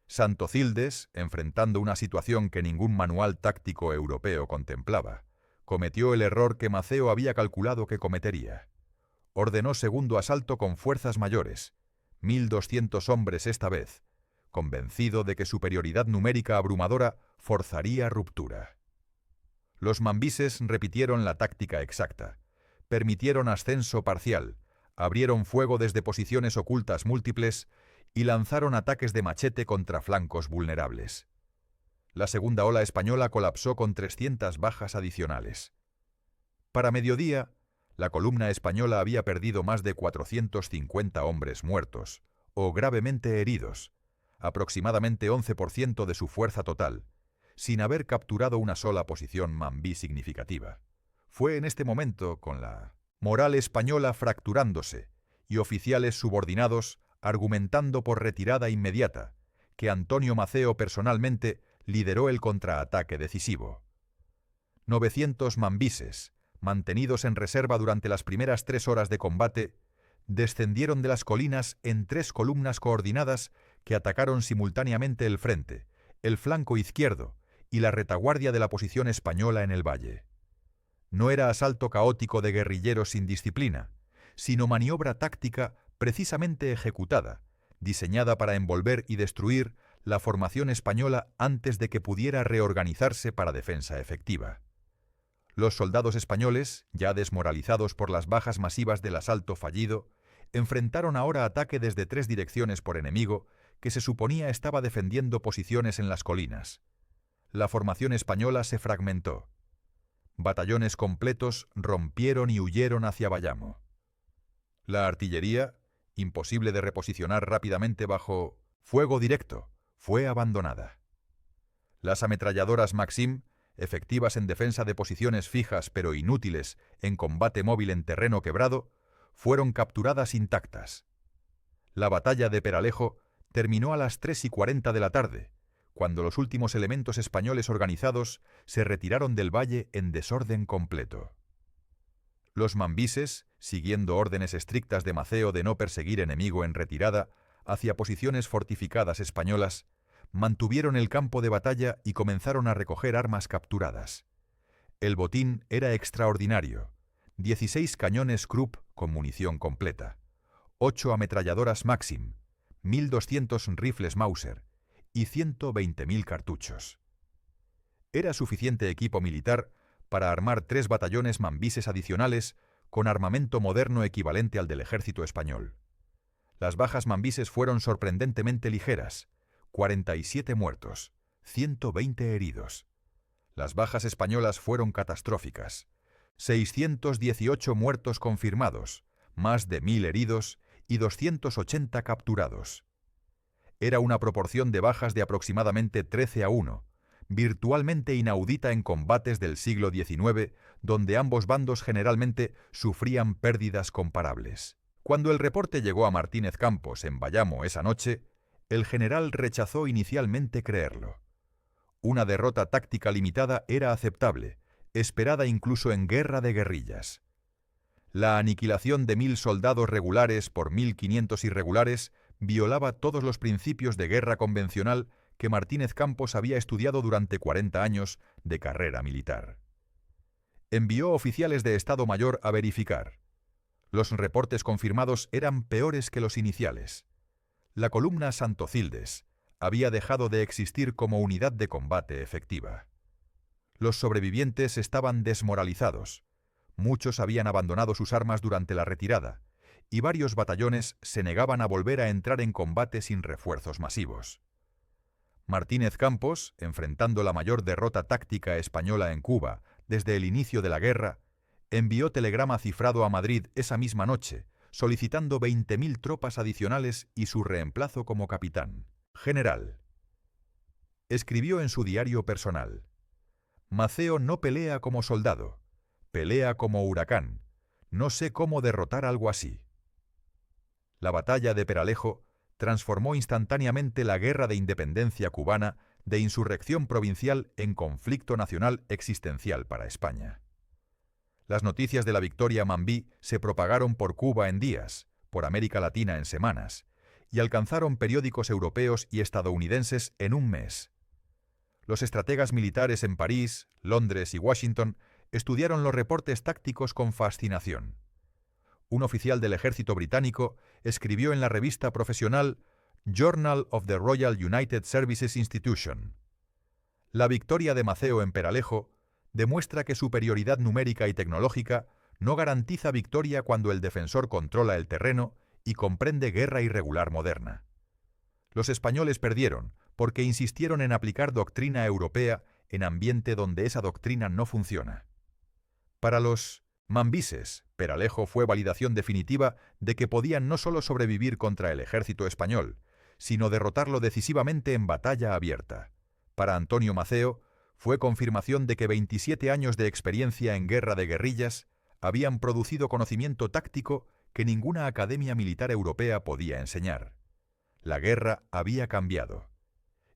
Santocildes, enfrentando una situación que ningún manual táctico europeo contemplaba, cometió el error que Maceo había calculado que cometería. Ordenó segundo asalto con fuerzas mayores, 1.200 hombres esta vez, convencido de que superioridad numérica abrumadora forzaría ruptura. Los mambises repitieron la táctica exacta, permitieron ascenso parcial, abrieron fuego desde posiciones ocultas múltiples y lanzaron ataques de machete contra flancos vulnerables. La segunda ola española colapsó con 300 bajas adicionales. Para mediodía, la columna española había perdido más de 450 hombres muertos o gravemente heridos, aproximadamente 11% de su fuerza total, sin haber capturado una sola posición mambí significativa. Fue en este momento, con la moral española fracturándose y oficiales subordinados argumentando por retirada inmediata, que Antonio Maceo personalmente lideró el contraataque decisivo. 900 mambises, mantenidos en reserva durante las primeras 3 horas de combate, descendieron de las colinas en 3 columnas coordinadas que atacaron simultáneamente el frente, el flanco izquierdo y la retaguardia de la posición española en el valle. No era asalto caótico de guerrilleros sin disciplina, sino maniobra táctica precisamente ejecutada, diseñada para envolver y destruir la formación española antes de que pudiera reorganizarse para defensa efectiva. Los soldados españoles, ya desmoralizados por las bajas masivas del asalto fallido, enfrentaron ahora ataque desde 3 direcciones por enemigo que se suponía estaba defendiendo posiciones en las colinas. La formación española se fragmentó. Batallones completos rompieron y huyeron hacia Bayamo. La artillería, imposible de reposicionar rápidamente bajo fuego directo, fue abandonada. Las ametralladoras Maxim, efectivas en defensa de posiciones fijas pero inútiles en combate móvil en terreno quebrado, fueron capturadas intactas. La batalla de Peralejo terminó a las 3:40 de la tarde, cuando los últimos elementos españoles organizados se retiraron del valle en desorden completo. Los mambises, siguiendo órdenes estrictas de Maceo de no perseguir enemigo en retirada hacia posiciones fortificadas españolas, mantuvieron el campo de batalla y comenzaron a recoger armas capturadas. El botín era extraordinario: 16 cañones Krupp con munición completa, 8 ametralladoras Maxim, 1200 rifles Mauser y 120.000 cartuchos. Era suficiente equipo militar para armar 3 batallones mambises adicionales con armamento moderno equivalente al del ejército español. Las bajas mambises fueron sorprendentemente ligeras: 47 muertos, 120 heridos. Las bajas españolas fueron catastróficas: 618 muertos confirmados, más de 1000 heridos y 280 capturados. Era una proporción de bajas de aproximadamente 13-1, virtualmente inaudita en combates del siglo XIX, donde ambos bandos generalmente sufrían pérdidas comparables. Cuando el reporte llegó a Martínez Campos en Bayamo esa noche, el general rechazó inicialmente creerlo. Una derrota táctica limitada era aceptable, esperada incluso en guerra de guerrillas. La aniquilación de 1000 soldados regulares por 1500 irregulares violaba todos los principios de guerra convencional que Martínez Campos había estudiado durante 40 años de carrera militar. Envió oficiales de Estado Mayor a verificar. Los reportes confirmados eran peores que los iniciales. La columna Santocildes había dejado de existir como unidad de combate efectiva. Los sobrevivientes estaban desmoralizados. Muchos habían abandonado sus armas durante la retirada, y varios batallones se negaban a volver a entrar en combate sin refuerzos masivos. Martínez Campos, enfrentando la mayor derrota táctica española en Cuba desde el inicio de la guerra, envió telegrama cifrado a Madrid esa misma noche, solicitando 20.000 tropas adicionales y su reemplazo como capitán. General. Escribió en su diario personal: Maceo no pelea como soldado, pelea como huracán. No sé cómo derrotar algo así. La batalla de Peralejo transformó instantáneamente la guerra de independencia cubana de insurrección provincial en conflicto nacional existencial para España. Las noticias de la victoria mambí se propagaron por Cuba en días, por América Latina en semanas, y alcanzaron periódicos europeos y estadounidenses en un mes. Los estrategas militares en París, Londres y Washington estudiaron los reportes tácticos con fascinación. Un oficial del ejército británico escribió en la revista profesional Journal of the Royal United Services Institution: la victoria de Maceo en Peralejo demuestra que superioridad numérica y tecnológica no garantiza victoria cuando el defensor controla el terreno y comprende guerra irregular moderna. Los españoles perdieron porque insistieron en aplicar doctrina europea en ambiente donde esa doctrina no funciona. Para los mambises, Peralejo fue validación definitiva de que podían no solo sobrevivir contra el ejército español, sino derrotarlo decisivamente en batalla abierta. Para Antonio Maceo, fue confirmación de que 27 años de experiencia en guerra de guerrillas habían producido conocimiento táctico que ninguna academia militar europea podía enseñar. La guerra había cambiado,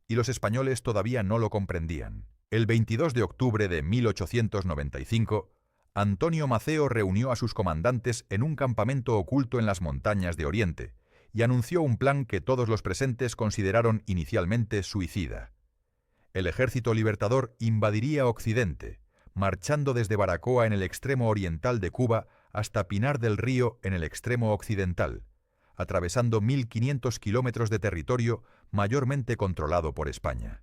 y los españoles todavía no lo comprendían. El 22 de octubre de 1895, Antonio Maceo reunió a sus comandantes en un campamento oculto en las montañas de Oriente y anunció un plan que todos los presentes consideraron inicialmente suicida. El ejército libertador invadiría Occidente, marchando desde Baracoa en el extremo oriental de Cuba hasta Pinar del Río en el extremo occidental, atravesando 1.500 kilómetros de territorio mayormente controlado por España.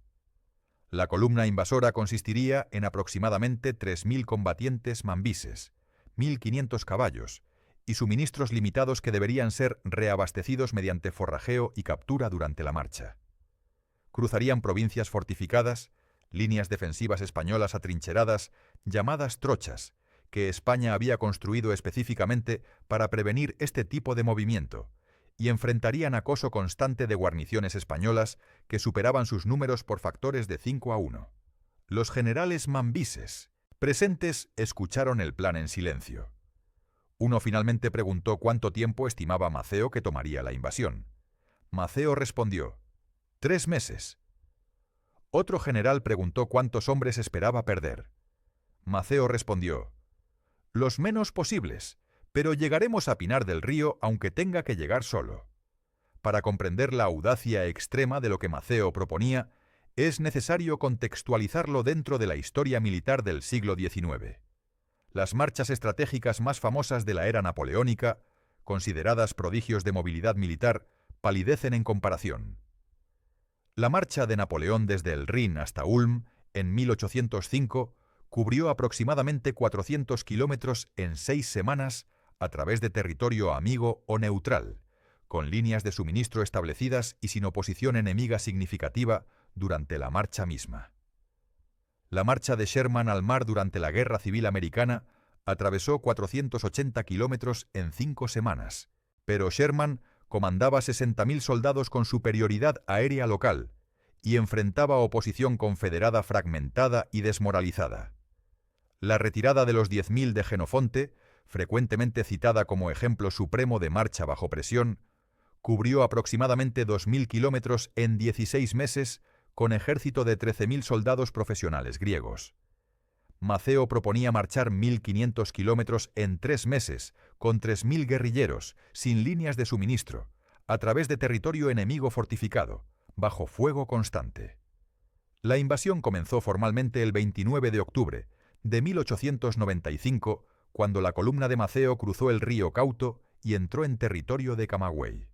La columna invasora consistiría en aproximadamente 3.000 combatientes mambises, 1.500 caballos y suministros limitados que deberían ser reabastecidos mediante forrajeo y captura durante la marcha. Cruzarían provincias fortificadas, líneas defensivas españolas atrincheradas, llamadas trochas, que España había construido específicamente para prevenir este tipo de movimiento, y enfrentarían acoso constante de guarniciones españolas que superaban sus números por factores de 5-1. Los generales mambises presentes escucharon el plan en silencio. Uno finalmente preguntó cuánto tiempo estimaba Maceo que tomaría la invasión. Maceo respondió: 3 meses. Otro general preguntó cuántos hombres esperaba perder. Maceo respondió: los menos posibles, pero llegaremos a Pinar del Río aunque tenga que llegar solo. Para comprender la audacia extrema de lo que Maceo proponía, es necesario contextualizarlo dentro de la historia militar del siglo XIX. Las marchas estratégicas más famosas de la era napoleónica, consideradas prodigios de movilidad militar, palidecen en comparación. La marcha de Napoleón desde el Rin hasta Ulm, en 1805, cubrió aproximadamente 400 kilómetros en 6 semanas a través de territorio amigo o neutral, con líneas de suministro establecidas y sin oposición enemiga significativa durante la marcha misma. La marcha de Sherman al mar durante la Guerra Civil Americana atravesó 480 kilómetros en 5 semanas, pero Sherman comandaba 60.000 soldados con superioridad aérea local y enfrentaba oposición confederada fragmentada y desmoralizada. La retirada de los 10.000 de Jenofonte, frecuentemente citada como ejemplo supremo de marcha bajo presión, cubrió aproximadamente 2.000 kilómetros en 16 meses con ejército de 13.000 soldados profesionales griegos. Maceo proponía marchar 1.500 kilómetros en 3 meses, con 3.000 guerrilleros, sin líneas de suministro, a través de territorio enemigo fortificado, bajo fuego constante. La invasión comenzó formalmente el 29 de octubre de 1895, cuando la columna de Maceo cruzó el río Cauto y entró en territorio de Camagüey.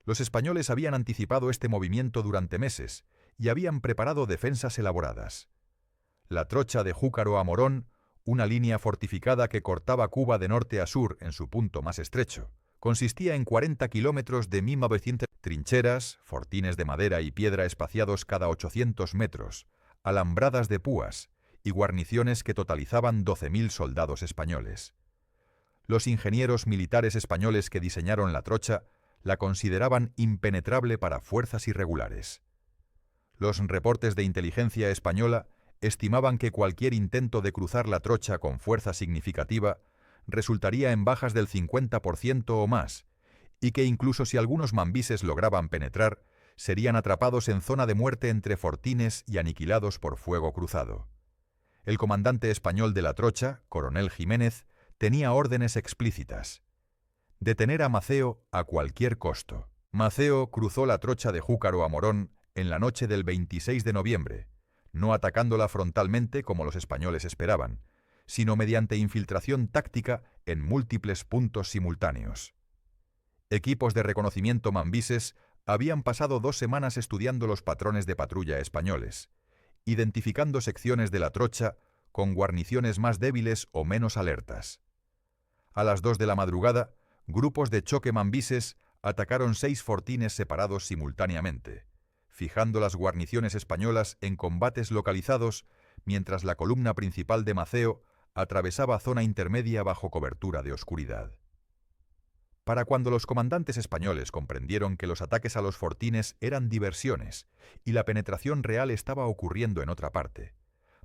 Los españoles habían anticipado este movimiento durante meses y habían preparado defensas elaboradas. La trocha de Júcaro a Morón, una línea fortificada que cortaba Cuba de norte a sur en su punto más estrecho, consistía en 40 kilómetros de 1.900 trincheras, fortines de madera y piedra espaciados cada 800 metros, alambradas de púas y guarniciones que totalizaban 12.000 soldados españoles. Los ingenieros militares españoles que diseñaron la trocha la consideraban impenetrable para fuerzas irregulares. Los reportes de inteligencia española estimaban que cualquier intento de cruzar la trocha con fuerza significativa resultaría en bajas del 50% o más, y que incluso si algunos mambises lograban penetrar, serían atrapados en zona de muerte entre fortines y aniquilados por fuego cruzado. El comandante español de la trocha, coronel Jiménez, tenía órdenes explícitas: detener a Maceo a cualquier costo. Maceo cruzó la trocha de Júcaro a Morón en la noche del 26 de noviembre, no atacándola frontalmente como los españoles esperaban, sino mediante infiltración táctica en múltiples puntos simultáneos. Equipos de reconocimiento mambises habían pasado 2 semanas estudiando los patrones de patrulla españoles, identificando secciones de la trocha con guarniciones más débiles o menos alertas. A las 2 de la madrugada, grupos de choque mambises atacaron 6 fortines separados simultáneamente, fijando las guarniciones españolas en combates localizados, mientras la columna principal de Maceo atravesaba zona intermedia bajo cobertura de oscuridad. Para cuando los comandantes españoles comprendieron que los ataques a los fortines eran diversiones y la penetración real estaba ocurriendo en otra parte,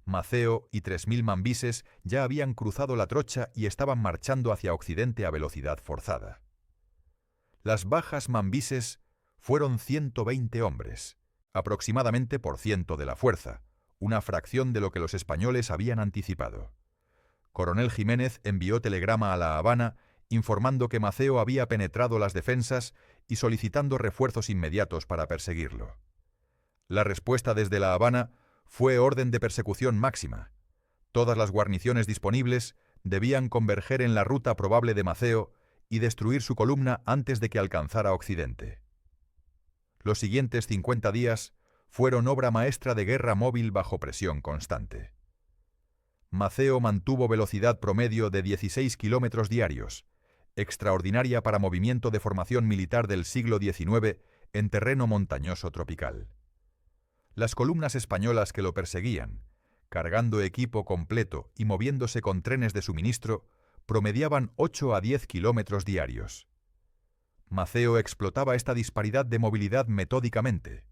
Maceo y 3.000 mambises ya habían cruzado la trocha y estaban marchando hacia occidente a velocidad forzada. Las bajas mambises fueron 120 hombres, aproximadamente por ciento de la fuerza, una fracción de lo que los españoles habían anticipado. Coronel Jiménez envió telegrama a La Habana informando que Maceo había penetrado las defensas y solicitando refuerzos inmediatos para perseguirlo. La respuesta desde La Habana fue orden de persecución máxima. Todas las guarniciones disponibles debían converger en la ruta probable de Maceo y destruir su columna antes de que alcanzara Occidente. Los siguientes 50 días fueron obra maestra de guerra móvil bajo presión constante. Maceo mantuvo velocidad promedio de 16 kilómetros diarios, extraordinaria para movimiento de formación militar del siglo XIX en terreno montañoso tropical. Las columnas españolas que lo perseguían, cargando equipo completo y moviéndose con trenes de suministro, promediaban 8 a 10 kilómetros diarios. Maceo explotaba esta disparidad de movilidad metódicamente.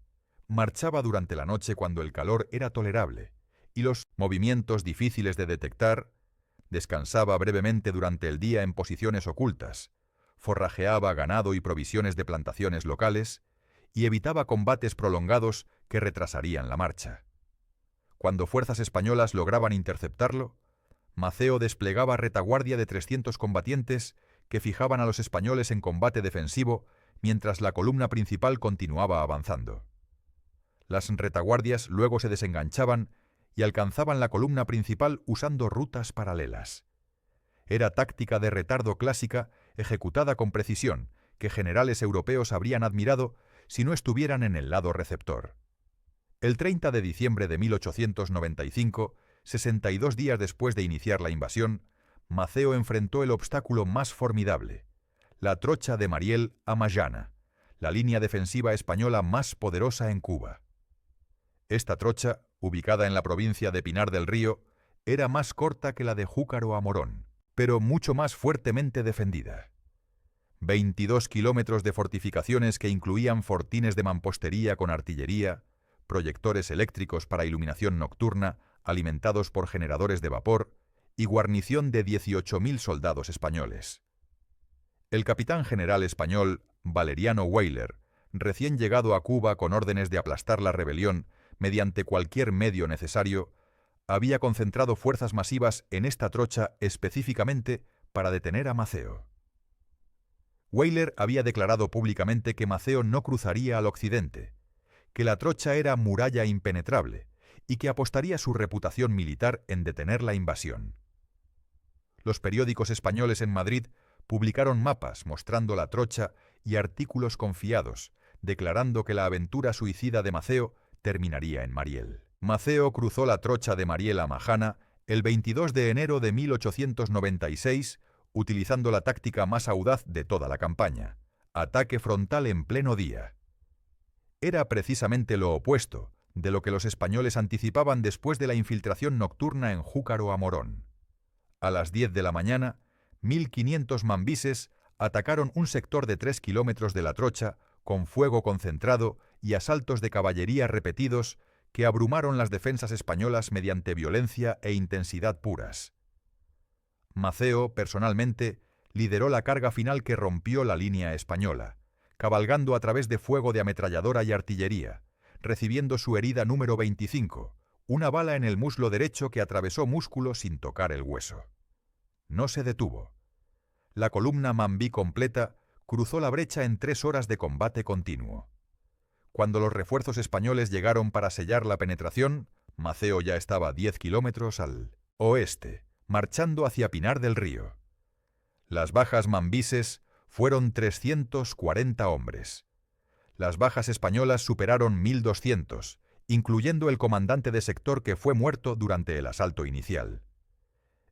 Marchaba durante la noche cuando el calor era tolerable y los movimientos difíciles de detectar, descansaba brevemente durante el día en posiciones ocultas, forrajeaba ganado y provisiones de plantaciones locales y evitaba combates prolongados que retrasarían la marcha. Cuando fuerzas españolas lograban interceptarlo, Maceo desplegaba retaguardia de 300 combatientes que fijaban a los españoles en combate defensivo mientras la columna principal continuaba avanzando. Las retaguardias luego se desenganchaban y alcanzaban la columna principal usando rutas paralelas. Era táctica de retardo clásica ejecutada con precisión, que generales europeos habrían admirado si no estuvieran en el lado receptor. El 30 de diciembre de 1895, 62 días después de iniciar la invasión, Maceo enfrentó el obstáculo más formidable, la trocha de Mariel a Mayana, la línea defensiva española más poderosa en Cuba. Esta trocha, ubicada en la provincia de Pinar del Río, era más corta que la de Júcaro a Morón, pero mucho más fuertemente defendida. 22 kilómetros de fortificaciones que incluían fortines de mampostería con artillería, proyectores eléctricos para iluminación nocturna, alimentados por generadores de vapor, y guarnición de 18.000 soldados españoles. El capitán general español Valeriano Weyler, recién llegado a Cuba con órdenes de aplastar la rebelión mediante cualquier medio necesario, había concentrado fuerzas masivas en esta trocha específicamente para detener a Maceo. Weyler había declarado públicamente que Maceo no cruzaría al occidente, que la trocha era muralla impenetrable y que apostaría su reputación militar en detener la invasión. Los periódicos españoles en Madrid publicaron mapas mostrando la trocha y artículos confiados, declarando que la aventura suicida de Maceo terminaría en Mariel. Maceo cruzó la trocha de Mariel a Majana el 22 de enero de 1896, utilizando la táctica más audaz de toda la campaña: ataque frontal en pleno día. Era precisamente lo opuesto de lo que los españoles anticipaban después de la infiltración nocturna en Júcaro a Morón. A las 10 de la mañana, 1.500 mambises atacaron un sector de 3 kilómetros de la trocha con fuego concentrado y asaltos de caballería repetidos que abrumaron las defensas españolas mediante violencia e intensidad puras. Maceo, personalmente, lideró la carga final que rompió la línea española, cabalgando a través de fuego de ametralladora y artillería, recibiendo su herida número 25, una bala en el muslo derecho que atravesó músculo sin tocar el hueso. No se detuvo. La columna mambí completa cruzó la brecha en 3 horas de combate continuo. Cuando los refuerzos españoles llegaron para sellar la penetración, Maceo ya estaba a 10 kilómetros al oeste, marchando hacia Pinar del Río. Las bajas mambises fueron 340 hombres. Las bajas españolas superaron 1.200, incluyendo el comandante de sector que fue muerto durante el asalto inicial.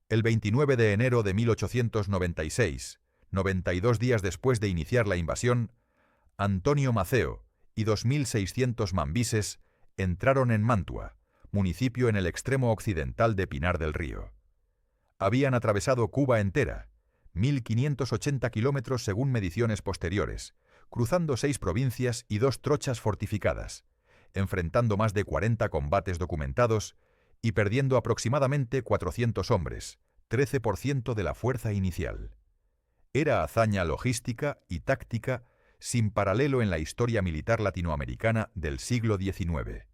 El 29 de enero de 1896, 92 días después de iniciar la invasión, Antonio Maceo y 2.600 mambises entraron en Mantua, municipio en el extremo occidental de Pinar del Río. Habían atravesado Cuba entera, 1.580 kilómetros según mediciones posteriores, cruzando 6 provincias y 2 trochas fortificadas, enfrentando más de 40 combates documentados y perdiendo aproximadamente 400 hombres, 13% de la fuerza inicial. Era hazaña logística y táctica sin paralelo en la historia militar latinoamericana del siglo XIX.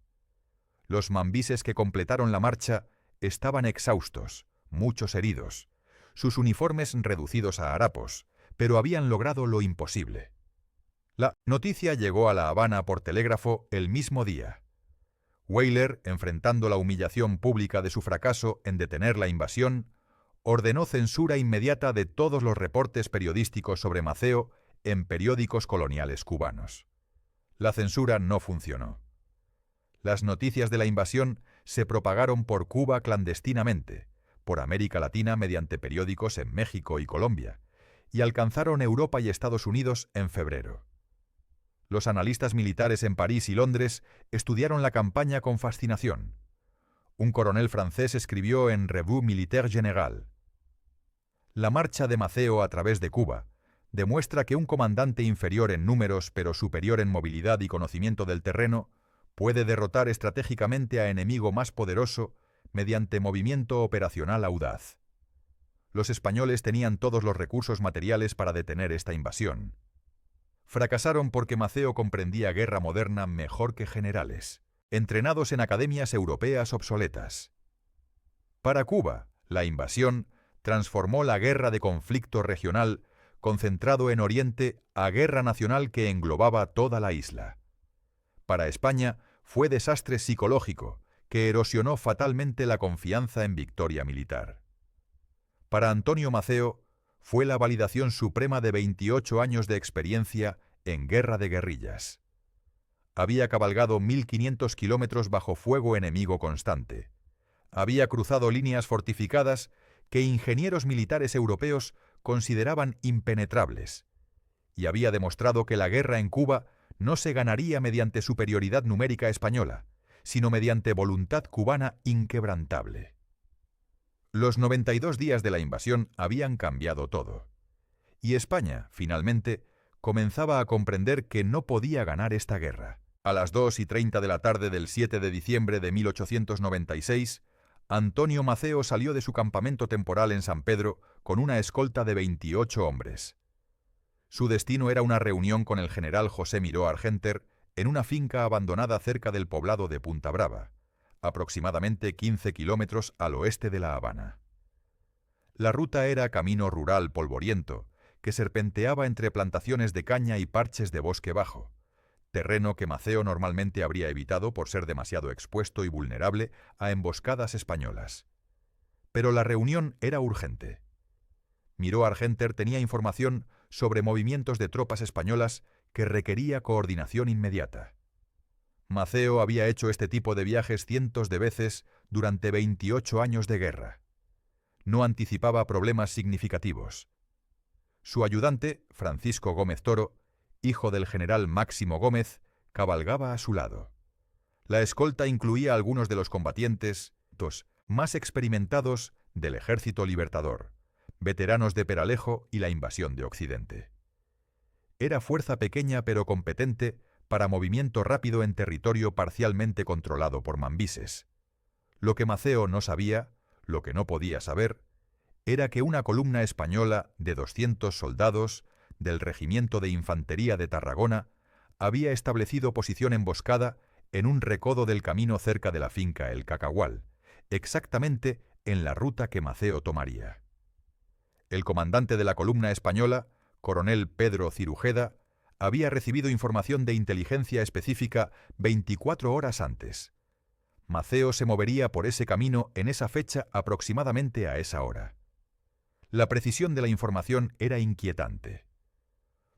Los mambises que completaron la marcha estaban exhaustos, muchos heridos, sus uniformes reducidos a harapos, pero habían logrado lo imposible. La noticia llegó a La Habana por telégrafo el mismo día. Weyler, enfrentando la humillación pública de su fracaso en detener la invasión, ordenó censura inmediata de todos los reportes periodísticos sobre Maceo en periódicos coloniales cubanos. La censura no funcionó. Las noticias de la invasión se propagaron por Cuba clandestinamente, por América Latina mediante periódicos en México y Colombia, y alcanzaron Europa y Estados Unidos en febrero. Los analistas militares en París y Londres estudiaron la campaña con fascinación. Un coronel francés escribió en Revue Militaire Générale: «La marcha de Maceo a través de Cuba demuestra que un comandante inferior en números pero superior en movilidad y conocimiento del terreno puede derrotar estratégicamente a enemigo más poderoso mediante movimiento operacional audaz». Los españoles tenían todos los recursos materiales para detener esta invasión. Fracasaron porque Maceo comprendía guerra moderna mejor que generales, entrenados en academias europeas obsoletas. Para Cuba, la invasión transformó la guerra de conflicto regional concentrado en Oriente a guerra nacional que englobaba toda la isla. Para España fue desastre psicológico que erosionó fatalmente la confianza en victoria militar. Para Antonio Maceo fue la validación suprema de 28 años de experiencia en guerra de guerrillas. Había cabalgado 1.500 kilómetros bajo fuego enemigo constante. Había cruzado líneas fortificadas que ingenieros militares europeos consideraban impenetrables, y había demostrado que la guerra en Cuba no se ganaría mediante superioridad numérica española, sino mediante voluntad cubana inquebrantable. Los 92 días de la invasión habían cambiado todo, y España, finalmente, comenzaba a comprender que no podía ganar esta guerra. A las 2:30 de la tarde del 7 de diciembre de 1896, Antonio Maceo salió de su campamento temporal en San Pedro con una escolta de 28 hombres. Su destino era una reunión con el general José Miró Argenter en una finca abandonada cerca del poblado de Punta Brava, aproximadamente 15 kilómetros al oeste de La Habana. La ruta era camino rural polvoriento, que serpenteaba entre plantaciones de caña y parches de bosque bajo, terreno que Maceo normalmente habría evitado por ser demasiado expuesto y vulnerable a emboscadas españolas. Pero la reunión era urgente. Miró Argenter tenía información sobre movimientos de tropas españolas que requería coordinación inmediata. Maceo había hecho este tipo de viajes cientos de veces durante 28 años de guerra. No anticipaba problemas significativos. Su ayudante, Francisco Gómez Toro, hijo del general Máximo Gómez, cabalgaba a su lado. La escolta incluía a algunos de los combatientes más experimentados del Ejército Libertador, veteranos de Peralejo y la invasión de Occidente. Era fuerza pequeña pero competente para movimiento rápido en territorio parcialmente controlado por mambises. Lo que Maceo no sabía, lo que no podía saber, era que una columna española de 200 soldados del Regimiento de Infantería de Tarragona había establecido posición emboscada en un recodo del camino cerca de la finca El Cacahual, exactamente en la ruta que Maceo tomaría. El comandante de la columna española, coronel Pedro Cirujeda, había recibido información de inteligencia específica 24 horas antes. Maceo se movería por ese camino en esa fecha aproximadamente a esa hora. La precisión de la información era inquietante.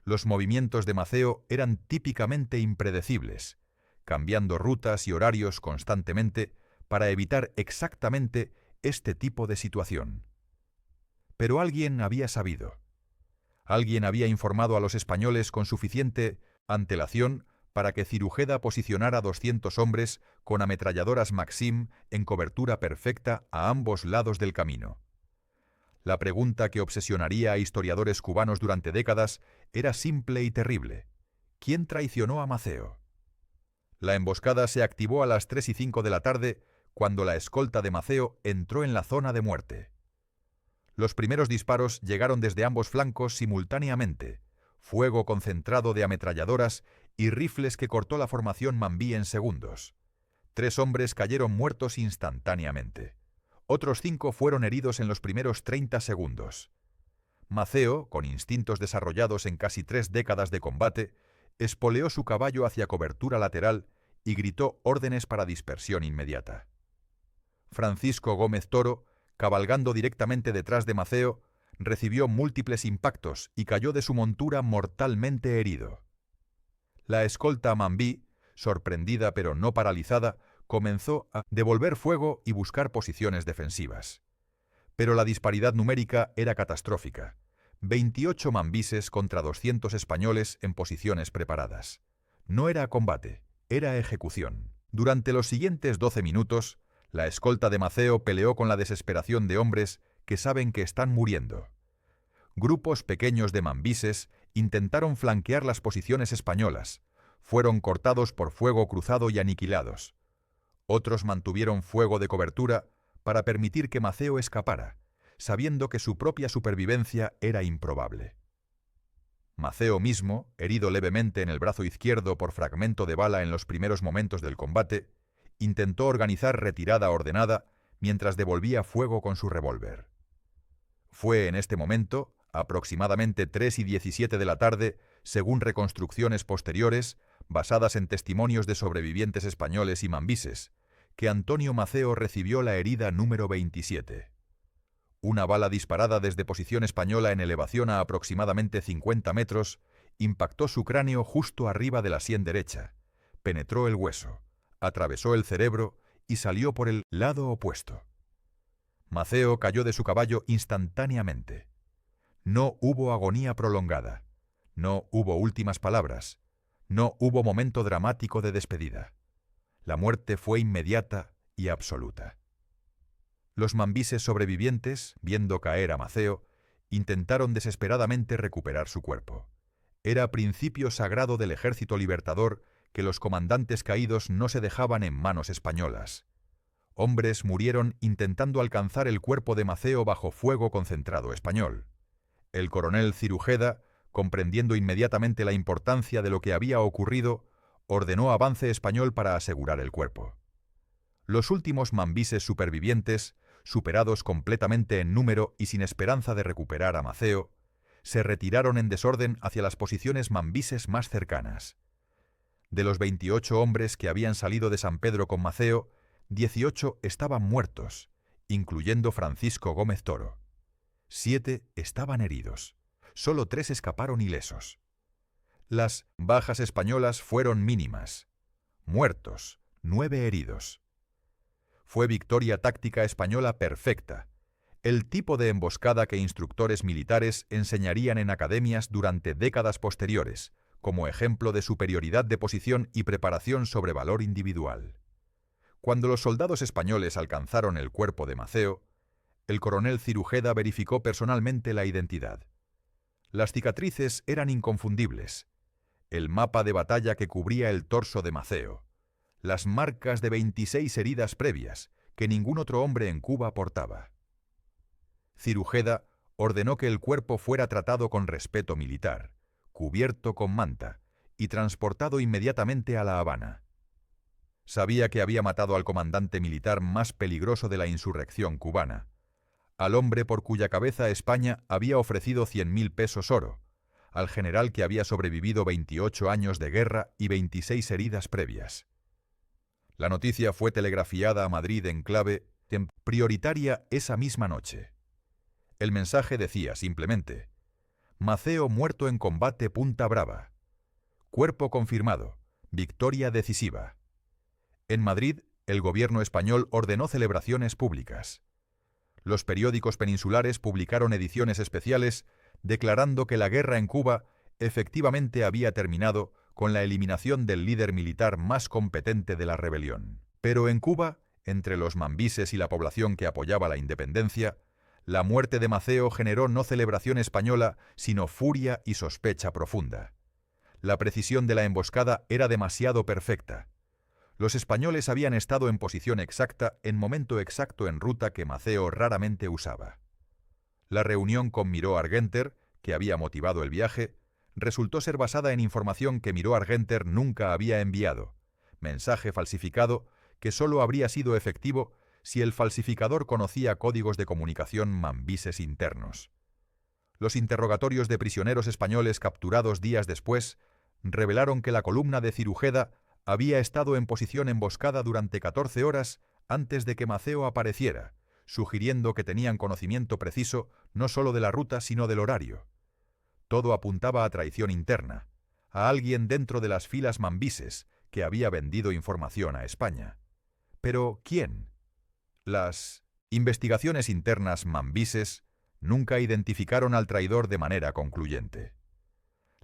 Los movimientos de Maceo eran típicamente impredecibles, cambiando rutas y horarios constantemente para evitar exactamente este tipo de situación. Pero alguien había sabido. Alguien había informado a los españoles con suficiente antelación para que Cirujeda posicionara 200 hombres con ametralladoras Maxim en cobertura perfecta a ambos lados del camino. La pregunta que obsesionaría a historiadores cubanos durante décadas era simple y terrible. ¿Quién traicionó a Maceo? La emboscada se activó a las 3:05 de la tarde, cuando la escolta de Maceo entró en la zona de muerte. Los primeros disparos llegaron desde ambos flancos simultáneamente, fuego concentrado de ametralladoras y rifles que cortó la formación mambí en segundos. 3 hombres cayeron muertos instantáneamente. Otros 5 fueron heridos en los primeros 30 segundos. Maceo, con instintos desarrollados en casi 3 décadas de combate, espoleó su caballo hacia cobertura lateral y gritó órdenes para dispersión inmediata. Francisco Gómez Toro, cabalgando directamente detrás de Maceo, recibió múltiples impactos y cayó de su montura mortalmente herido. La escolta mambí, sorprendida pero no paralizada, comenzó a devolver fuego y buscar posiciones defensivas. Pero la disparidad numérica era catastrófica. 28 mambises contra 200 españoles en posiciones preparadas. No era combate, era ejecución. Durante los siguientes 12 minutos, la escolta de Maceo peleó con la desesperación de hombres que saben que están muriendo. Grupos pequeños de mambises intentaron flanquear las posiciones españolas. Fueron cortados por fuego cruzado y aniquilados. Otros mantuvieron fuego de cobertura para permitir que Maceo escapara, sabiendo que su propia supervivencia era improbable. Maceo mismo, herido levemente en el brazo izquierdo por fragmento de bala en los primeros momentos del combate, intentó organizar retirada ordenada mientras devolvía fuego con su revólver. Fue en este momento, aproximadamente 3:17 de la tarde, según reconstrucciones posteriores, basadas en testimonios de sobrevivientes españoles y mambises, que Antonio Maceo recibió la herida número 27. Una bala disparada desde posición española en elevación a aproximadamente 50 metros impactó su cráneo justo arriba de la sien derecha, penetró el hueso, atravesó el cerebro y salió por el lado opuesto. Maceo cayó de su caballo instantáneamente. No hubo agonía prolongada, no hubo últimas palabras, no hubo momento dramático de despedida. La muerte fue inmediata y absoluta. Los mambises sobrevivientes, viendo caer a Maceo, intentaron desesperadamente recuperar su cuerpo. Era principio sagrado del Ejército Libertador que los comandantes caídos no se dejaban en manos españolas. Hombres murieron intentando alcanzar el cuerpo de Maceo bajo fuego concentrado español. El coronel Cirujeda, comprendiendo inmediatamente la importancia de lo que había ocurrido, ordenó avance español para asegurar el cuerpo. Los últimos mambises supervivientes, superados completamente en número y sin esperanza de recuperar a Maceo, se retiraron en desorden hacia las posiciones mambises más cercanas. De los 28 hombres que habían salido de San Pedro con Maceo, 18 estaban muertos, incluyendo Francisco Gómez Toro. 7 estaban heridos. Solo 3 escaparon ilesos. Las bajas españolas fueron mínimas. Muertos, 9 heridos. Fue victoria táctica española perfecta, el tipo de emboscada que instructores militares enseñarían en academias durante décadas posteriores, como ejemplo de superioridad de posición y preparación sobre valor individual. Cuando los soldados españoles alcanzaron el cuerpo de Maceo, el coronel Cirujeda verificó personalmente la identidad. Las cicatrices eran inconfundibles. El mapa de batalla que cubría el torso de Maceo. Las marcas de 26 heridas previas que ningún otro hombre en Cuba portaba. Cirujeda ordenó que el cuerpo fuera tratado con respeto militar, cubierto con manta y transportado inmediatamente a La Habana. Sabía que había matado al comandante militar más peligroso de la insurrección cubana, al hombre por cuya cabeza España había ofrecido 100.000 pesos oro, al general que había sobrevivido 28 años de guerra y 26 heridas previas. La noticia fue telegrafiada a Madrid en clave prioritaria esa misma noche. El mensaje decía simplemente: Maceo muerto en combate Punta Brava. Cuerpo confirmado. Victoria decisiva. En Madrid, el gobierno español ordenó celebraciones públicas. Los periódicos peninsulares publicaron ediciones especiales declarando que la guerra en Cuba efectivamente había terminado con la eliminación del líder militar más competente de la rebelión. Pero en Cuba, entre los mambises y la población que apoyaba la independencia, la muerte de Maceo generó no celebración española, sino furia y sospecha profunda. La precisión de la emboscada era demasiado perfecta. Los españoles habían estado en posición exacta, en momento exacto en ruta que Maceo raramente usaba. La reunión con Miró Argenter, que había motivado el viaje, resultó ser basada en información que Miró Argenter nunca había enviado, mensaje falsificado que solo habría sido efectivo si el falsificador conocía códigos de comunicación mambises internos. Los interrogatorios de prisioneros españoles capturados días después revelaron que la columna de Cirujeda había estado en posición emboscada durante 14 horas antes de que Maceo apareciera, sugiriendo que tenían conocimiento preciso no solo de la ruta sino del horario. Todo apuntaba a traición interna, a alguien dentro de las filas mambises que había vendido información a España. Pero, ¿quién? Las investigaciones internas mambises nunca identificaron al traidor de manera concluyente.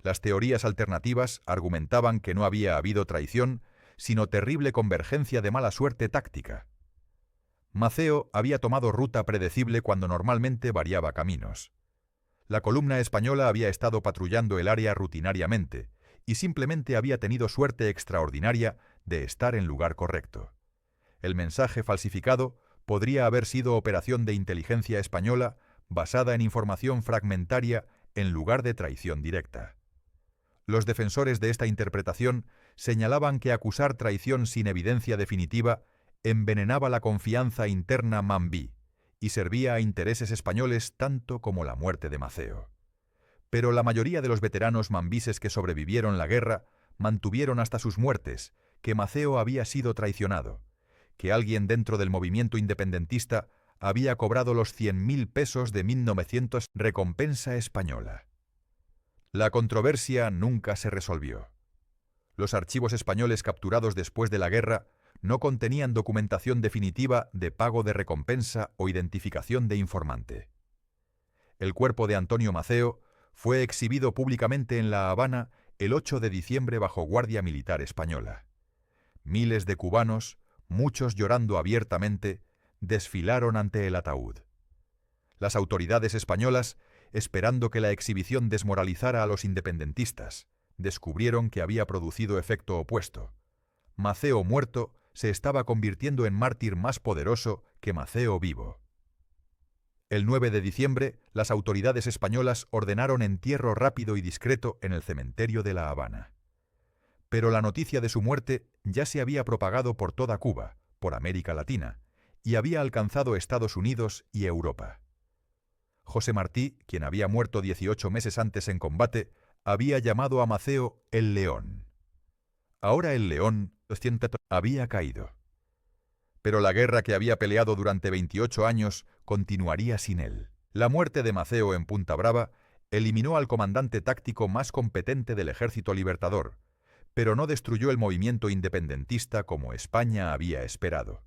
Las teorías alternativas argumentaban que no había habido traición, sino terrible convergencia de mala suerte táctica. Maceo había tomado ruta predecible cuando normalmente variaba caminos. La columna española había estado patrullando el área rutinariamente y simplemente había tenido suerte extraordinaria de estar en lugar correcto. El mensaje falsificado podría haber sido operación de inteligencia española basada en información fragmentaria en lugar de traición directa. Los defensores de esta interpretación señalaban que acusar traición sin evidencia definitiva envenenaba la confianza interna mambí y servía a intereses españoles tanto como la muerte de Maceo. Pero la mayoría de los veteranos mambises que sobrevivieron la guerra mantuvieron hasta sus muertes que Maceo había sido traicionado, que alguien dentro del movimiento independentista había cobrado los 100.000 pesos de 1900 recompensa española. La controversia nunca se resolvió. Los archivos españoles capturados después de la guerra no contenían documentación definitiva de pago de recompensa o identificación de informante. El cuerpo de Antonio Maceo fue exhibido públicamente en La Habana el 8 de diciembre bajo guardia militar española. Miles de cubanos, muchos llorando abiertamente, desfilaron ante el ataúd. Las autoridades españolas, esperando que la exhibición desmoralizara a los independentistas, descubrieron que había producido efecto opuesto. Maceo muerto se estaba convirtiendo en mártir más poderoso que Maceo vivo. El 9 de diciembre, las autoridades españolas ordenaron entierro rápido y discreto en el cementerio de La Habana. Pero la noticia de su muerte ya se había propagado por toda Cuba, por América Latina, y había alcanzado Estados Unidos y Europa. José Martí, quien había muerto 18 meses antes en combate, había llamado a Maceo el León. Ahora el León había caído. Pero la guerra que había peleado durante 28 años continuaría sin él. La muerte de Maceo en Punta Brava eliminó al comandante táctico más competente del Ejército Libertador, pero no destruyó el movimiento independentista como España había esperado.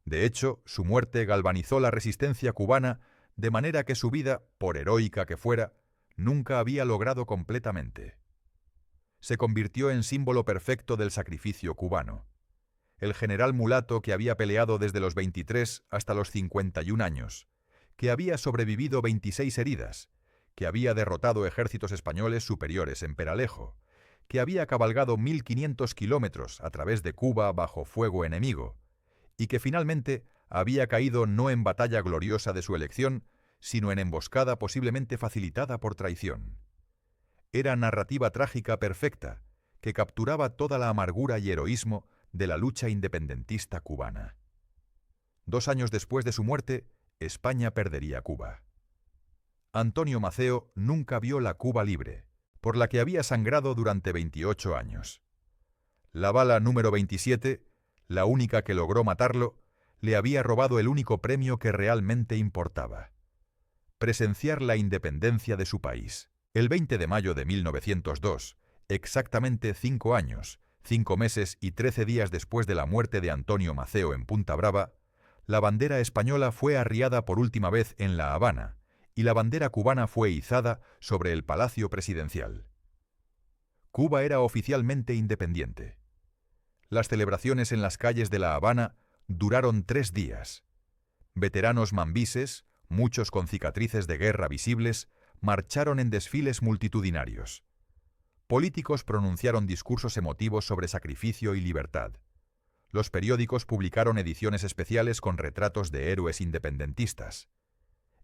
De hecho, su muerte galvanizó la resistencia cubana de manera que su vida, por heroica que fuera, nunca había logrado completamente. Se convirtió en símbolo perfecto del sacrificio cubano. El general mulato que había peleado desde los 23 hasta los 51 años, que había sobrevivido 26 heridas, que había derrotado ejércitos españoles superiores en Peralejo, que había cabalgado 1.500 kilómetros a través de Cuba bajo fuego enemigo, y que finalmente había caído no en batalla gloriosa de su elección, sino en emboscada posiblemente facilitada por traición. Era narrativa trágica perfecta, que capturaba toda la amargura y heroísmo de la lucha independentista cubana. 2 años después de su muerte, España perdería Cuba. Antonio Maceo nunca vio la Cuba libre, por la que había sangrado durante 28 años. La bala número 27, la única que logró matarlo, le había robado el único premio que realmente importaba: presenciar la independencia de su país. El 20 de mayo de 1902, exactamente 5 años, 5 meses y 13 días después de la muerte de Antonio Maceo en Punta Brava, la bandera española fue arriada por última vez en La Habana y la bandera cubana fue izada sobre el Palacio Presidencial. Cuba era oficialmente independiente. Las celebraciones en las calles de La Habana duraron 3 días. Veteranos mambises, muchos con cicatrices de guerra visibles, marcharon en desfiles multitudinarios. Políticos pronunciaron discursos emotivos sobre sacrificio y libertad. Los periódicos publicaron ediciones especiales con retratos de héroes independentistas.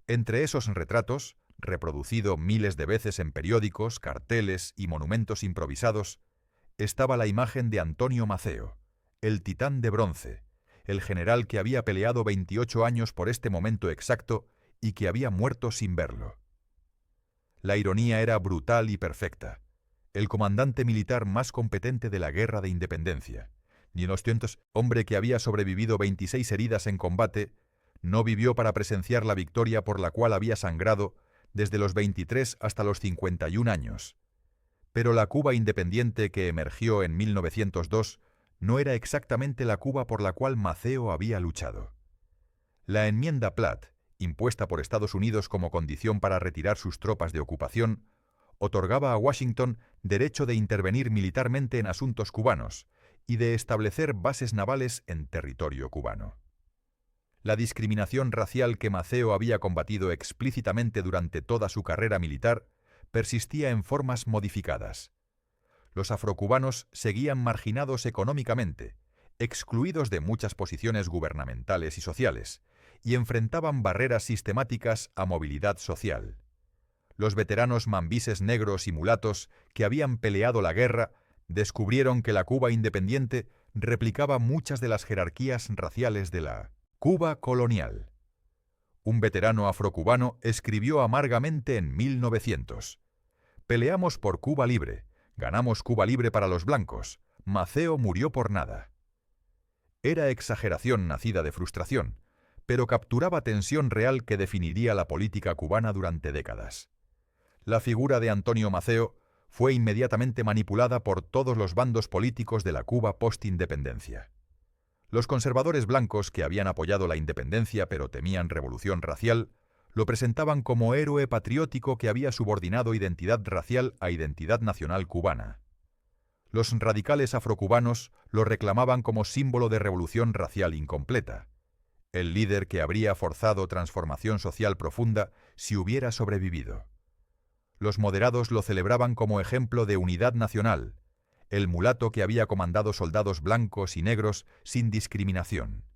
Entre esos retratos, reproducido miles de veces en periódicos, carteles y monumentos improvisados, estaba la imagen de Antonio Maceo, el titán de bronce, el general que había peleado 28 años por este momento exacto y que había muerto sin verlo. La ironía era brutal y perfecta. El comandante militar más competente de la Guerra de Independencia, hombre que había sobrevivido 26 heridas en combate, no vivió para presenciar la victoria por la cual había sangrado desde los 23 hasta los 51 años. Pero la Cuba independiente que emergió en 1902 no era exactamente la Cuba por la cual Maceo había luchado. La enmienda Platt, impuesta por Estados Unidos como condición para retirar sus tropas de ocupación, otorgaba a Washington derecho de intervenir militarmente en asuntos cubanos y de establecer bases navales en territorio cubano. La discriminación racial que Maceo había combatido explícitamente durante toda su carrera militar persistía en formas modificadas. Los afrocubanos seguían marginados económicamente, excluidos de muchas posiciones gubernamentales y sociales, y enfrentaban barreras sistemáticas a movilidad social. Los veteranos mambises negros y mulatos que habían peleado la guerra descubrieron que la Cuba independiente replicaba muchas de las jerarquías raciales de la Cuba colonial. Un veterano afrocubano escribió amargamente en 1900: Peleamos por Cuba libre, ganamos Cuba libre para los blancos, Maceo murió por nada. Era exageración nacida de frustración, pero capturaba tensión real que definiría la política cubana durante décadas. La figura de Antonio Maceo fue inmediatamente manipulada por todos los bandos políticos de la Cuba post-independencia. Los conservadores blancos, que habían apoyado la independencia pero temían revolución racial, lo presentaban como héroe patriótico que había subordinado identidad racial a identidad nacional cubana. Los radicales afrocubanos lo reclamaban como símbolo de revolución racial incompleta, el líder que habría forzado transformación social profunda si hubiera sobrevivido. Los moderados lo celebraban como ejemplo de unidad nacional, el mulato que había comandado soldados blancos y negros sin discriminación.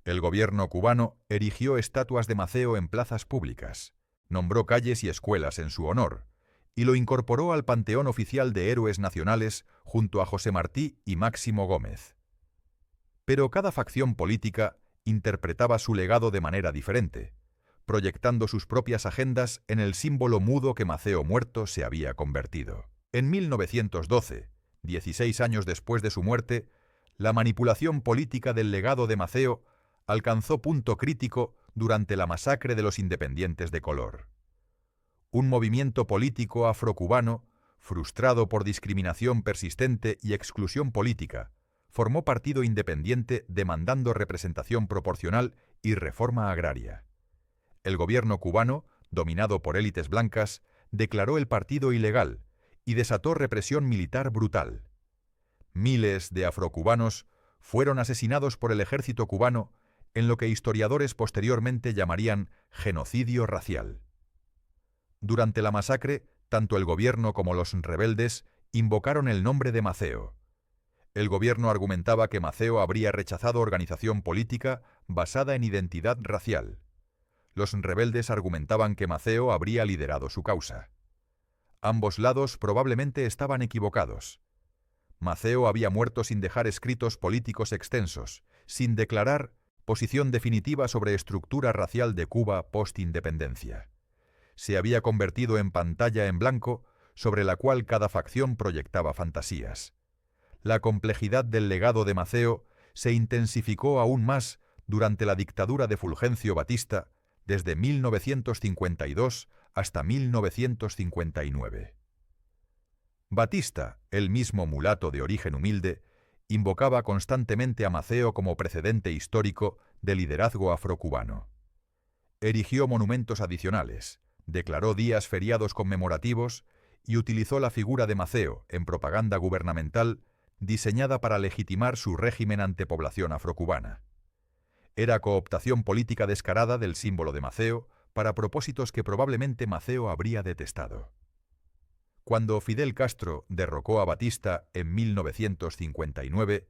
El gobierno cubano erigió estatuas de Maceo en plazas públicas, nombró calles y escuelas en su honor, y lo incorporó al panteón oficial de héroes nacionales junto a José Martí y Máximo Gómez. Pero cada facción política interpretaba su legado de manera diferente, proyectando sus propias agendas en el símbolo mudo que Maceo muerto se había convertido. En 1912, 16 años después de su muerte, la manipulación política del legado de Maceo alcanzó punto crítico durante la masacre de los independientes de color. Un movimiento político afrocubano, frustrado por discriminación persistente y exclusión política, formó partido independiente demandando representación proporcional y reforma agraria. El gobierno cubano, dominado por élites blancas, declaró el partido ilegal y desató represión militar brutal. Miles de afrocubanos fueron asesinados por el ejército cubano en lo que historiadores posteriormente llamarían genocidio racial. Durante la masacre, tanto el gobierno como los rebeldes invocaron el nombre de Maceo. El gobierno argumentaba que Maceo habría rechazado organización política basada en identidad racial. Los rebeldes argumentaban que Maceo habría liderado su causa. Ambos lados probablemente estaban equivocados. Maceo había muerto sin dejar escritos políticos extensos, sin declarar posición definitiva sobre estructura racial de Cuba post-independencia. Se había convertido en pantalla en blanco sobre la cual cada facción proyectaba fantasías. La complejidad del legado de Maceo se intensificó aún más durante la dictadura de Fulgencio Batista, desde 1952 hasta 1959. Batista, el mismo mulato de origen humilde, invocaba constantemente a Maceo como precedente histórico de liderazgo afrocubano. Erigió monumentos adicionales, declaró días feriados conmemorativos y utilizó la figura de Maceo en propaganda gubernamental diseñada para legitimar su régimen ante población afrocubana. Era cooptación política descarada del símbolo de Maceo para propósitos que probablemente Maceo habría detestado. Cuando Fidel Castro derrocó a Batista en 1959,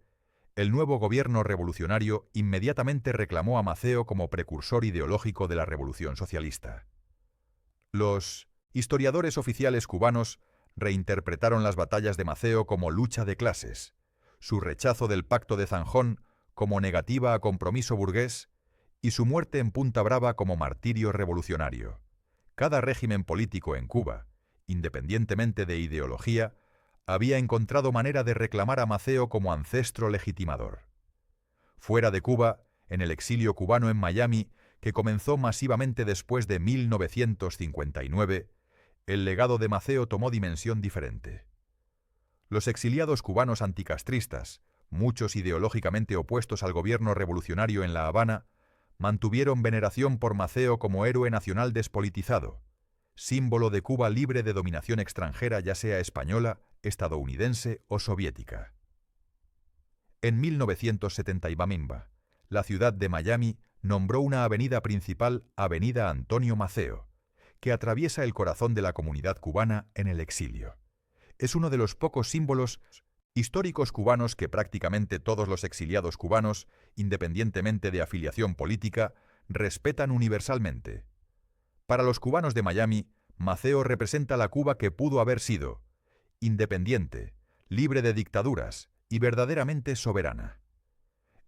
el nuevo gobierno revolucionario inmediatamente reclamó a Maceo como precursor ideológico de la revolución socialista. Los historiadores oficiales cubanos reinterpretaron las batallas de Maceo como lucha de clases, su rechazo del Pacto de Zanjón como negativa a compromiso burgués y su muerte en Punta Brava como martirio revolucionario. Cada régimen político en Cuba, independientemente de ideología, había encontrado manera de reclamar a Maceo como ancestro legitimador. Fuera de Cuba, en el exilio cubano en Miami, que comenzó masivamente después de 1959, el legado de Maceo tomó dimensión diferente. Los exiliados cubanos anticastristas, muchos ideológicamente opuestos al gobierno revolucionario en La Habana, mantuvieron veneración por Maceo como héroe nacional despolitizado, símbolo de Cuba libre de dominación extranjera, ya sea española, estadounidense o soviética. En 1970 la ciudad de Miami nombró una avenida principal Avenida Antonio Maceo, que atraviesa el corazón de la comunidad cubana en el exilio. Es uno de los pocos símbolos históricos cubanos que prácticamente todos los exiliados cubanos, independientemente de afiliación política, respetan universalmente. Para los cubanos de Miami, Maceo representa la Cuba que pudo haber sido, independiente, libre de dictaduras y verdaderamente soberana.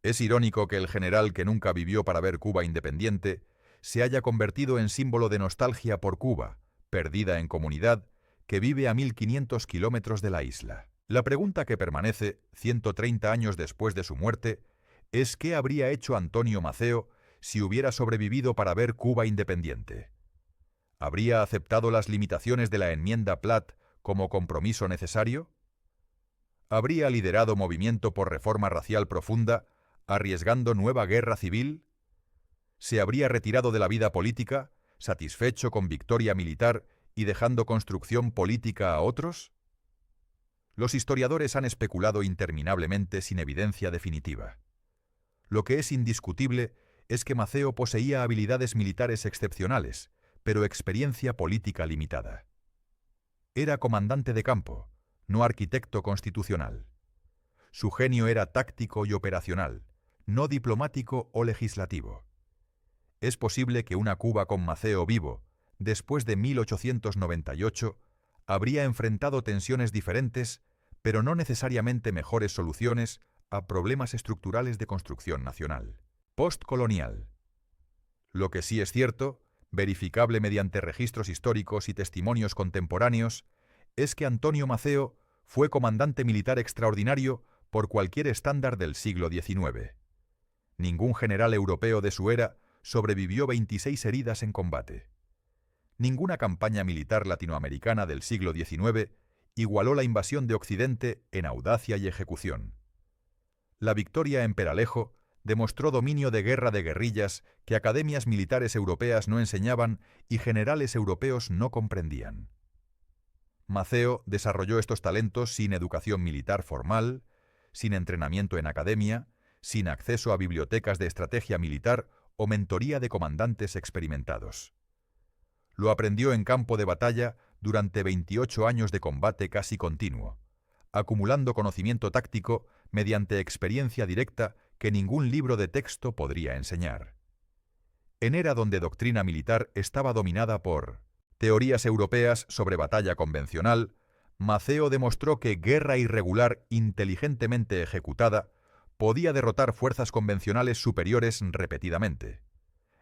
Es irónico que el general que nunca vivió para ver Cuba independiente se haya convertido en símbolo de nostalgia por Cuba, perdida en comunidad, que vive a 1500 kilómetros de la isla. La pregunta que permanece, 130 años después de su muerte, es ¿qué habría hecho Antonio Maceo si hubiera sobrevivido para ver Cuba independiente? ¿Habría aceptado las limitaciones de la enmienda Platt como compromiso necesario? ¿Habría liderado movimiento por reforma racial profunda, arriesgando nueva guerra civil? ¿Se habría retirado de la vida política, satisfecho con victoria militar y dejando construcción política a otros? Los historiadores han especulado interminablemente sin evidencia definitiva. Lo que es indiscutible es que Maceo poseía habilidades militares excepcionales, pero experiencia política limitada. Era comandante de campo, no arquitecto constitucional. Su genio era táctico y operacional, no diplomático o legislativo. Es posible que una Cuba con Maceo vivo, después de 1898, habría enfrentado tensiones diferentes, pero no necesariamente mejores soluciones a problemas estructurales de construcción nacional. Postcolonial. Lo que sí es cierto, verificable mediante registros históricos y testimonios contemporáneos, es que Antonio Maceo fue comandante militar extraordinario por cualquier estándar del siglo XIX. Ningún general europeo de su era sobrevivió 26 heridas en combate. Ninguna campaña militar latinoamericana del siglo XIX igualó la invasión de Occidente en audacia y ejecución. La victoria en Peralejo demostró dominio de guerra de guerrillas que academias militares europeas no enseñaban y generales europeos no comprendían. Maceo desarrolló estos talentos sin educación militar formal, sin entrenamiento en academia, sin acceso a bibliotecas de estrategia militar o mentoría de comandantes experimentados. Lo aprendió en campo de batalla durante 28 años de combate casi continuo, acumulando conocimiento táctico mediante experiencia directa que ningún libro de texto podría enseñar. En era donde doctrina militar estaba dominada por teorías europeas sobre batalla convencional, Maceo demostró que guerra irregular inteligentemente ejecutada podía derrotar fuerzas convencionales superiores repetidamente.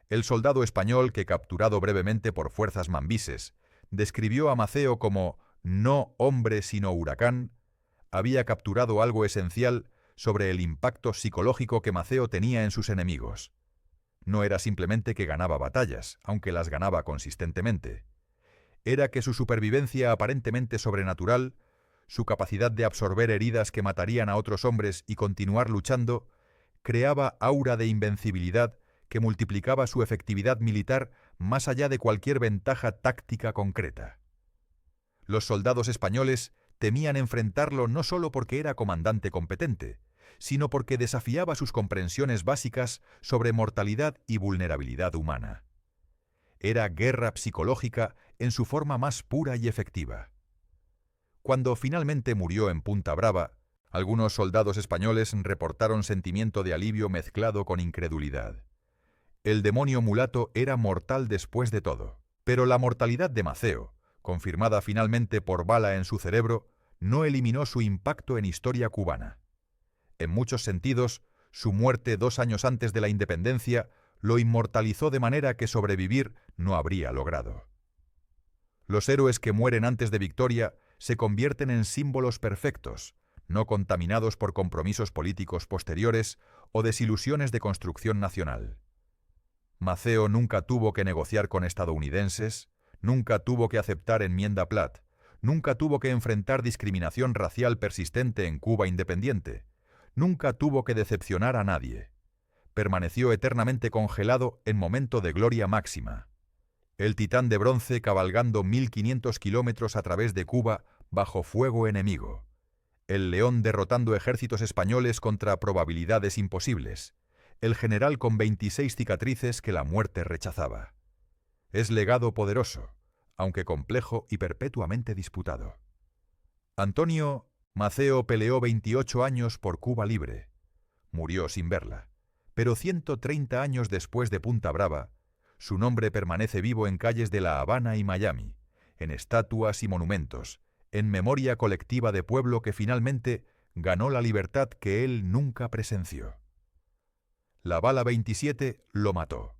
El soldado español que, capturado brevemente por fuerzas mambises, describió a Maceo como no hombre sino huracán, había capturado algo esencial sobre el impacto psicológico que Maceo tenía en sus enemigos. No era simplemente que ganaba batallas, aunque las ganaba consistentemente. Era que su supervivencia aparentemente sobrenatural, su capacidad de absorber heridas que matarían a otros hombres y continuar luchando, creaba aura de invencibilidad que multiplicaba su efectividad militar más allá de cualquier ventaja táctica concreta. Los soldados españoles temían enfrentarlo no solo porque era comandante competente, sino porque desafiaba sus comprensiones básicas sobre mortalidad y vulnerabilidad humana. Era guerra psicológica en su forma más pura y efectiva. Cuando finalmente murió en Punta Brava, algunos soldados españoles reportaron sentimiento de alivio mezclado con incredulidad. El demonio mulato era mortal después de todo, pero la mortalidad de Maceo, confirmada finalmente por bala en su cerebro, no eliminó su impacto en historia cubana. En muchos sentidos, su muerte 2 años antes de la independencia lo inmortalizó de manera que sobrevivir no habría logrado. Los héroes que mueren antes de victoria se convierten en símbolos perfectos, no contaminados por compromisos políticos posteriores o desilusiones de construcción nacional. Maceo nunca tuvo que negociar con estadounidenses, nunca tuvo que aceptar enmienda Platt, nunca tuvo que enfrentar discriminación racial persistente en Cuba independiente, nunca tuvo que decepcionar a nadie. Permaneció eternamente congelado en momento de gloria máxima. El titán de bronce cabalgando 1500 kilómetros a través de Cuba bajo fuego enemigo. El león derrotando ejércitos españoles contra probabilidades imposibles. El general con 26 cicatrices que la muerte rechazaba. Es legado poderoso, aunque complejo y perpetuamente disputado. Antonio Maceo peleó 28 años por Cuba libre. Murió sin verla. Pero 130 años después de Punta Brava, su nombre permanece vivo en calles de La Habana y Miami, en estatuas y monumentos, en memoria colectiva de pueblo que finalmente ganó la libertad que él nunca presenció. La bala 27 lo mató,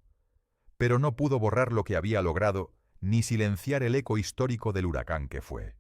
pero no pudo borrar lo que había logrado ni silenciar el eco histórico del huracán que fue.